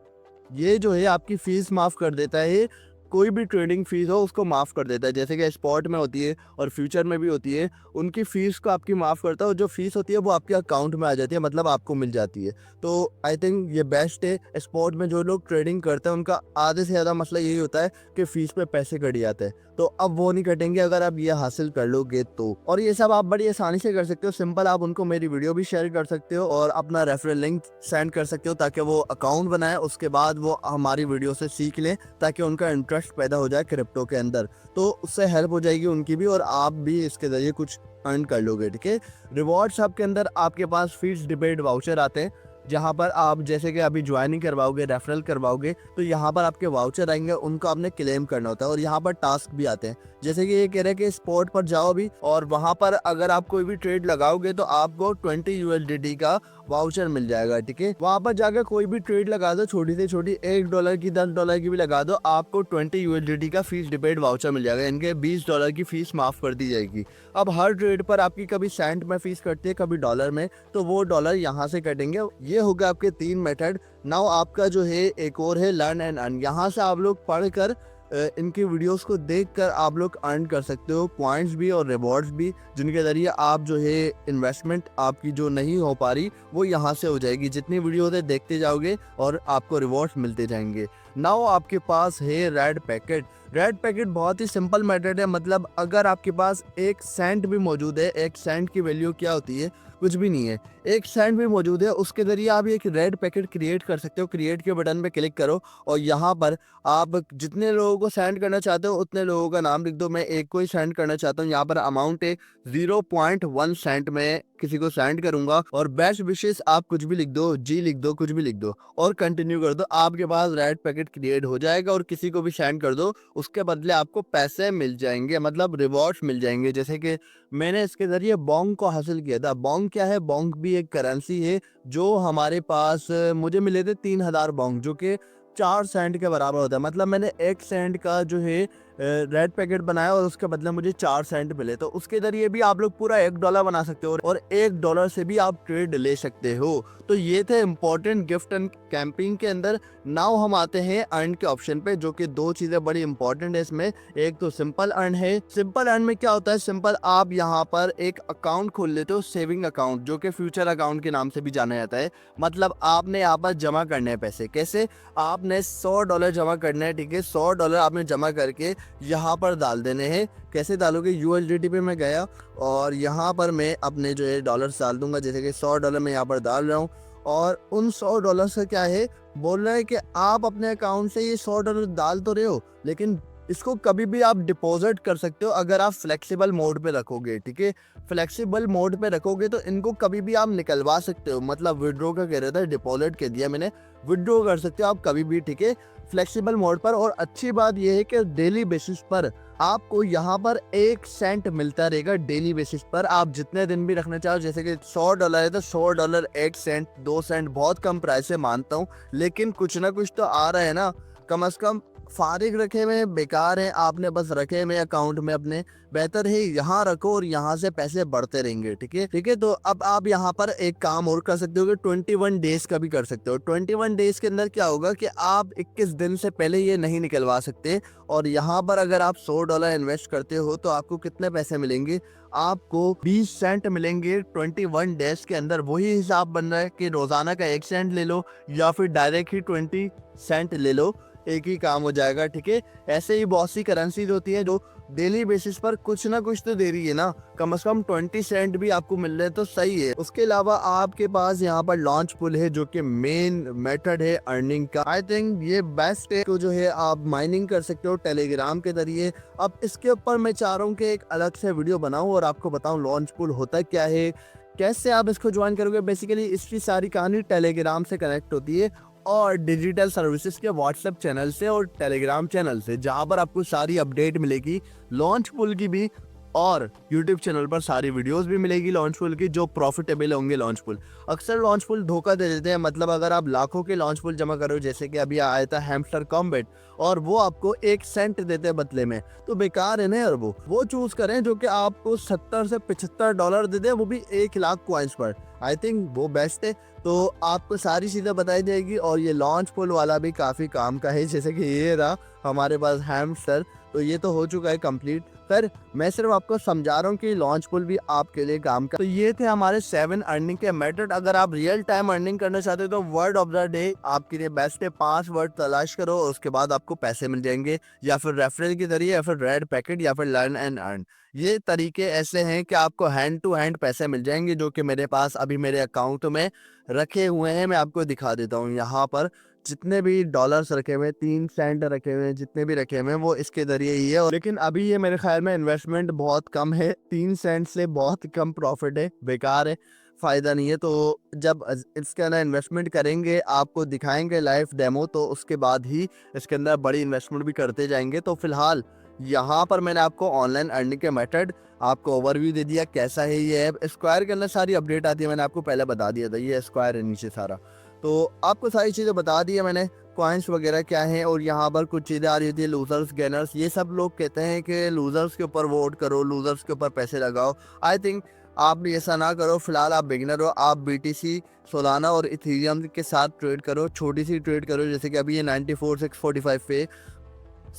ये जो है आपकी फ़ीस माफ़ कर देता है, कोई भी ट्रेडिंग फीस हो उसको माफ़ कर देता है। जैसे कि स्पॉट में होती है और फ्यूचर में भी होती है, उनकी फ़ीस को आपकी माफ़ करता है, और जो फ़ीस होती है वो आपके अकाउंट में आ जाती है, मतलब आपको मिल जाती है। तो आई थिंक ये बेस्ट है। स्पॉट में जो लोग ट्रेडिंग करते हैं उनका आधे से ज़्यादा मसला यही होता है कि फ़ीस पे पैसे कट जाते हैं, तो अब वो नहीं कटेंगे अगर आप ये हासिल कर लोगे तो। और ये सब आप बड़ी आसानी से कर सकते हो। सिंपल, आप उनको मेरी वीडियो भी शेयर कर सकते हो और अपना रेफरल लिंक सेंड कर सकते हो, ताकि वो अकाउंट बनाए, उसके बाद वो हमारी वीडियो से सीख लें, ताकि उनका इंटरेस्ट पैदा हो जाए क्रिप्टो के अंदर। तो उससे हेल्प हो जाएगी उनकी भी, और आप भी इसके ज़रिए कुछ अर्न कर लोगे, ठीक है। रिवॉर्ड्स हब के अंदर आपके पास फीस डिबेट वाउचर आते हैं, जहाँ पर आप जैसे कि अभी ज्वाइनिंग करवाओगे, रेफरल करवाओगे, तो यहाँ पर आपके वाउचर आएंगे, उनको आपने क्लेम करना होता है। और यहाँ पर टास्क भी आते हैं, जैसे कि ये कह रहे हैं कि स्पॉट पर जाओ भी, और वहाँ पर अगर आप कोई भी ट्रेड लगाओगे तो आपको 20 USDT का वाउचर मिल जाएगा, ठीक है। वहाँ पर जाकर कोई भी ट्रेड लगा दो, छोटी से छोटी $1 की, $10 की भी लगा दो, आपको 20 USDT का फीस डिबेट वाउचर मिल जाएगा। इनके $20 की फीस माफ़ कर दी जाएगी। अब हर ट्रेड पर आपकी कभी सेंट में फीस कटती है, कभी डॉलर में, तो वो डॉलर यहाँ से कटेंगे। ये हो गया आपके 3 मेथड। नाउ आपका जो है एक और है लर्न एंड अर्न। यहाँ से आप लोग पढ़कर इनकी वीडियोस को देखकर आप लोग अर्न कर सकते हो पॉइंट्स भी और रिवॉर्ड्स भी, जिनके ज़रिए आप जो है इन्वेस्टमेंट आपकी जो नहीं हो पा रही वो यहाँ से हो जाएगी। जितनी वीडियोस देखते जाओगे और आपको रिवॉर्ड्स मिलते जाएंगे। नाउ आपके पास है रेड पैकेट। रेड पैकेट बहुत ही सिंपल मेथड है, मतलब अगर आपके पास 1 सेंट भी मौजूद है, 1 सेंट की वैल्यू क्या होती है, कुछ भी नहीं है, 1 सेंट भी मौजूद है, उसके ज़रिए आप एक रेड पैकेट क्रिएट कर सकते हो। क्रिएट के बटन पे क्लिक करो और यहाँ पर आप जितने लोगों को सेंड करना चाहते हो उतने लोगों का नाम लिख दो। मैं एक को ही सेंड करना चाहता हूँ। यहाँ पर अमाउंट है 0.1 सेंट, मैं किसी को सेंड करूंगा। और बेस्ट विशेष आप कुछ भी लिख दो, जी लिख दो, कुछ भी लिख दो और कंटिन्यू कर दो, आपके पास रेड पैकेट क्रिएट हो जाएगा। और किसी को भी सेंड कर दो, उसके बदले आपको पैसे मिल जाएंगे, मतलब रिवॉर्ड्स मिल जाएंगे। जैसे कि मैंने इसके जरिए बोंग को हासिल किया था। बोंग क्या है? बोंग भी एक करेंसी है जो हमारे पास मुझे मिले थे 3000 बोंग, जो कि 4 सेंट के बराबर होता है। मतलब मैंने 1 सेंट का जो है रेड पैकेट बनाया और उसके बदले मुझे 4 सेंट मिले। तो उसके जरिए भी आप लोग पूरा $1 बना सकते हो और $1 से भी आप ट्रेड ले सकते हो। तो ये थे इंपॉर्टेंट गिफ्ट एंड कैंपिंग के अंदर। नाउ हम आते हैं अर्न के ऑप्शन पे, जो कि 2 चीजें बड़ी इंपॉर्टेंट है इसमें। एक तो सिंपल अर्न है। सिंपल अर्न में क्या होता है? सिंपल आप यहाँ पर एक अकाउंट खोल लेते हो, सेविंग अकाउंट, जो कि फ्यूचर अकाउंट के नाम से भी जाना जाता है। मतलब आपने यहाँ पर जमा करने हैं पैसे। कैसे? आपने $100 जमा करना है, ठीक है। $100 आपने जमा करके यहाँ पर डाल देने हैं। कैसे डालोगे? USDT पे मैं गया और यहाँ पर मैं अपने जो है डॉलर्स डाल दूंगा। जैसे कि $100 मैं यहाँ पर डाल रहा हूँ और उन $100 का क्या है, बोल रहा है कि आप अपने अकाउंट से ये $100 डाल तो रहे हो, लेकिन इसको कभी भी आप डिपॉजिट कर सकते हो अगर आप फ्लेक्सिबल मोड पे रखोगे, ठीक है। फ्लेक्सिबल मोड पे रखोगे तो इनको कभी भी आप निकलवा सकते हो। मतलब विड्रॉ का कह रहा था, डिपॉजिट कह दिया मैंने, विड्रॉ कर सकते हो आप कभी भी, ठीक है, फ्लेक्सिबल मोड पर। और अच्छी बात यह है कि डेली बेसिस पर आपको यहाँ पर 1 सेंट मिलता रहेगा डेली बेसिस पर। आप जितने दिन भी रखना चाहो, जैसे कि $100 है तो $100 1 सेंट 2 सेंट बहुत कम प्राइस है मानता हूँ, लेकिन कुछ ना कुछ तो आ रहा है ना। कम से कम फारिग रखे हुए बेकार है, आपने बस रखे हुए अकाउंट में अपने, बेहतर है यहाँ रखो और यहाँ से पैसे बढ़ते रहेंगे, ठीक है, ठीक है। तो अब आप यहाँ पर एक काम और कर सकते हो कि 21 डेज का भी कर सकते हो। 21 डेज के अंदर क्या होगा कि आप 21 दिन से पहले ये नहीं निकलवा सकते। और यहाँ पर अगर आप $100 इन्वेस्ट करते हो तो आपको कितने पैसे मिलेंगे? आपको 20 सेंट मिलेंगे 21 डेज के अंदर। वही हिसाब बन रहा है कि रोजाना का 1 सेंट ले लो या फिर डायरेक्ट ही 20 सेंट ले लो, एक ही काम हो जाएगा, ठीक है। ऐसे ही बहुत सी करेंसीज होती है जो डेली बेसिस पर कुछ ना कुछ तो दे रही है ना। कम से कम 20 सेंट भी आपको मिल रहे हैं तो सही है। उसके अलावा आपके पास यहाँ पर लॉन्च पुल है, जो कि मेन मेथड है अर्निंग का। आई थिंक ये बेस्ट है, तो जो है आप माइनिंग कर सकते हो टेलीग्राम के जरिए। अब इसके ऊपर मैं चाह रहा हूँ कि एक अलग से वीडियो बनाऊं और आपको बताऊं लॉन्च पुल होता क्या है, कैसे आप इसको ज्वाइन करोगे। बेसिकली इसकी सारी कहानी टेलीग्राम से कनेक्ट होती है और डिजिटल सर्विसेज के व्हाट्सएप चैनल से और टेलीग्राम चैनल से, जहां पर आपको सारी अपडेट मिलेगी लॉन्च पुल की भी, और यूट्यूब चैनल पर सारी वीडियोस भी मिलेगी लॉन्च पुल की जो प्रॉफिटेबल होंगे। लॉन्च पुल अक्सर लॉन्च पुल धोखा दे देते हैं। मतलब अगर आप लाखों के लॉन्च पुल जमा करो, जैसे कि अभी आया था हैमस्टर कॉम्बैट, और वो आपको 1 सेंट देते हैं बदले में, तो बेकार है ना यार। वो चूज करें जो कि आपको $70 से $75 दे दे, वो भी 1 लाख कॉइन्स पर। आई थिंक वो बेस्ट है। तो आपको सारी चीजें बताई जाएगी और ये लॉन्च पुल वाला भी काफी काम का है। जैसे कि ये रहा हमारे पास हैमस्टर, तो ये तो हो चुका है कंप्लीट। फिर मैं सिर्फ आपको समझा रहा हूँ कि लॉन्च पुल भी आपके लिए काम का। तो ये थे हमारे 7 अर्निंग के मेथड। अगर आप रियल टाइम अर्निंग करना चाहते हो तो वर्ड ऑफ द डे आपके लिए बेस्ट है। 5 वर्ड तलाश करो, उसके बाद आपको पैसे मिल जाएंगे, या फिर रेफरल के जरिए, या फिर रेड पैकेट, या फिर लर्न एंड अर्न। ये तरीके ऐसे हैं कि आपको हैंड टू हैंड पैसे मिल जाएंगे, जो कि मेरे पास अभी मेरे अकाउंट में रखे हुए हैं। मैं आपको दिखा देता हूँ। यहाँ पर जितने भी डॉलर्स रखे हुए हैं, 3 सेंट रखे हुए हैं, जितने भी रखे हुए हैं वो इसके जरिए ही है। लेकिन अभी ये मेरे ख्याल में इन्वेस्टमेंट बहुत कम है, 3 सेंट से बहुत कम प्रॉफिट है, बेकार है, फायदा नहीं है। तो जब इसके अंदर इन्वेस्टमेंट करेंगे, आपको दिखाएंगे लाइव डेमो, तो उसके बाद ही इसके अंदर बड़ी इन्वेस्टमेंट भी करते जाएंगे। तो फिलहाल यहाँ पर मैंने आपको ऑनलाइन अर्निंग के मेथड आपको ओवरव्यू दे दिया कैसा है ये ऐप। स्क्वायर के अंदर सारी अपडेट आती है, मैंने आपको पहले बता दिया था, ये स्क्वायर है नीचे सारा। तो आपको सारी चीज़ें बता दी है मैंने, कॉइन्स वगैरह क्या है। और यहाँ पर कुछ चीज़ें आ रही थी, लूजर्स गेनर्स। ये सब लोग कहते हैं कि लूजर्स के ऊपर वोट करो, लूजर्स के ऊपर पैसे लगाओ। आई थिंक आप भी ऐसा ना करो। फिलहाल आप बिगिनर हो, आप BTC, सोलाना और इथेरियम के साथ ट्रेड करो, छोटी सी ट्रेड करो। जैसे कि अभी ये 94,645 पे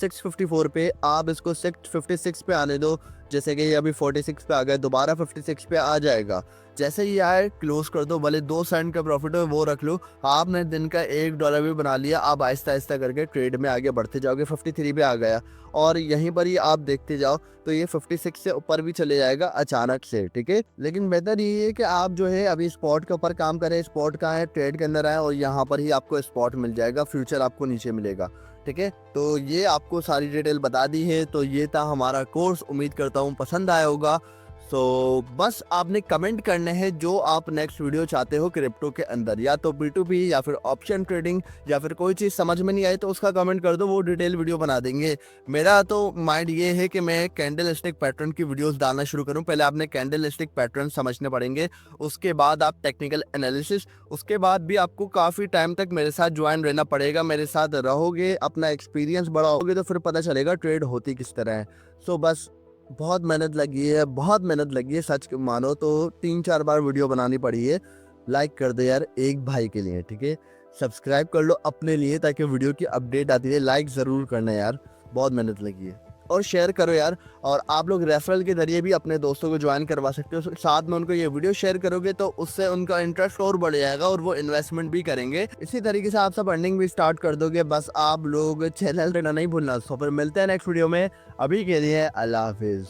654 पे, आप इसको 656 पे आने दो। जैसे कि ये अभी 46 पे आ गया, दोबारा 56 पे आ जाएगा। जैसे ही आए क्लोज कर दो, भले 2 सेंट का प्रॉफिट हो वो रख लो। आपने दिन का $1 भी बना लिया। आप आहिस्ता आहिस्ता करके ट्रेड में आगे बढ़ते जाओगे। 53 पे आ गया और यहीं पर ही आप देखते जाओ तो ये 56 से ऊपर भी चले जाएगा अचानक से, ठीक है। लेकिन बेहतर ये है कि आप जो है अभी स्पॉट के ऊपर काम करें। स्पॉट कहाँ है, ट्रेड के अंदर आए और यहाँ पर ही आपको स्पॉट मिल जाएगा, फ्यूचर आपको नीचे मिलेगा, ठीक है। तो ये आपको सारी डिटेल बता दी है। तो ये था हमारा कोर्स, उम्मीद करता हूँ पसंद आया होगा। सो बस आपने कमेंट करने हैं जो आप नेक्स्ट वीडियो चाहते हो क्रिप्टो के अंदर, या तो B2B या फिर ऑप्शन ट्रेडिंग, या फिर कोई चीज़ समझ में नहीं आई तो उसका कमेंट कर दो, वो डिटेल वीडियो बना देंगे। मेरा तो माइंड ये है कि मैं कैंडल स्टिक पैटर्न की वीडियोस डालना शुरू करूं। पहले आपने कैंडल स्टिक पैटर्न समझने पड़ेंगे, उसके बाद आप टेक्निकल एनालिसिस, उसके बाद भी आपको काफ़ी टाइम तक मेरे साथ ज्वाइन रहना पड़ेगा। मेरे साथ रहोगे, अपना एक्सपीरियंस बढ़ाओगे तो फिर पता चलेगा ट्रेड होती किस तरह है। सो बस बहुत मेहनत लगी है, बहुत मेहनत लगी है, सच मानो तो 3-4 बार वीडियो बनानी पड़ी है। लाइक कर दे यार एक भाई के लिए, ठीक है। सब्सक्राइब कर लो अपने लिए ताकि वीडियो की अपडेट आती रहे। लाइक ज़रूर करना यार, बहुत मेहनत लगी है। और शेयर करो यार। और आप लोग रेफरल के जरिए भी अपने दोस्तों को ज्वाइन करवा सकते हो। साथ में उनको ये वीडियो शेयर करोगे तो उससे उनका इंटरेस्ट और बढ़ जाएगा और वो इन्वेस्टमेंट भी करेंगे। इसी तरीके से आप सब अर्निंग भी स्टार्ट कर दोगे। बस आप लोग चैनल रहना नहीं भूलना। तो फिर मिलते हैं नेक्स्ट वीडियो में। अभी के लिए अल्लाह हाफिज़।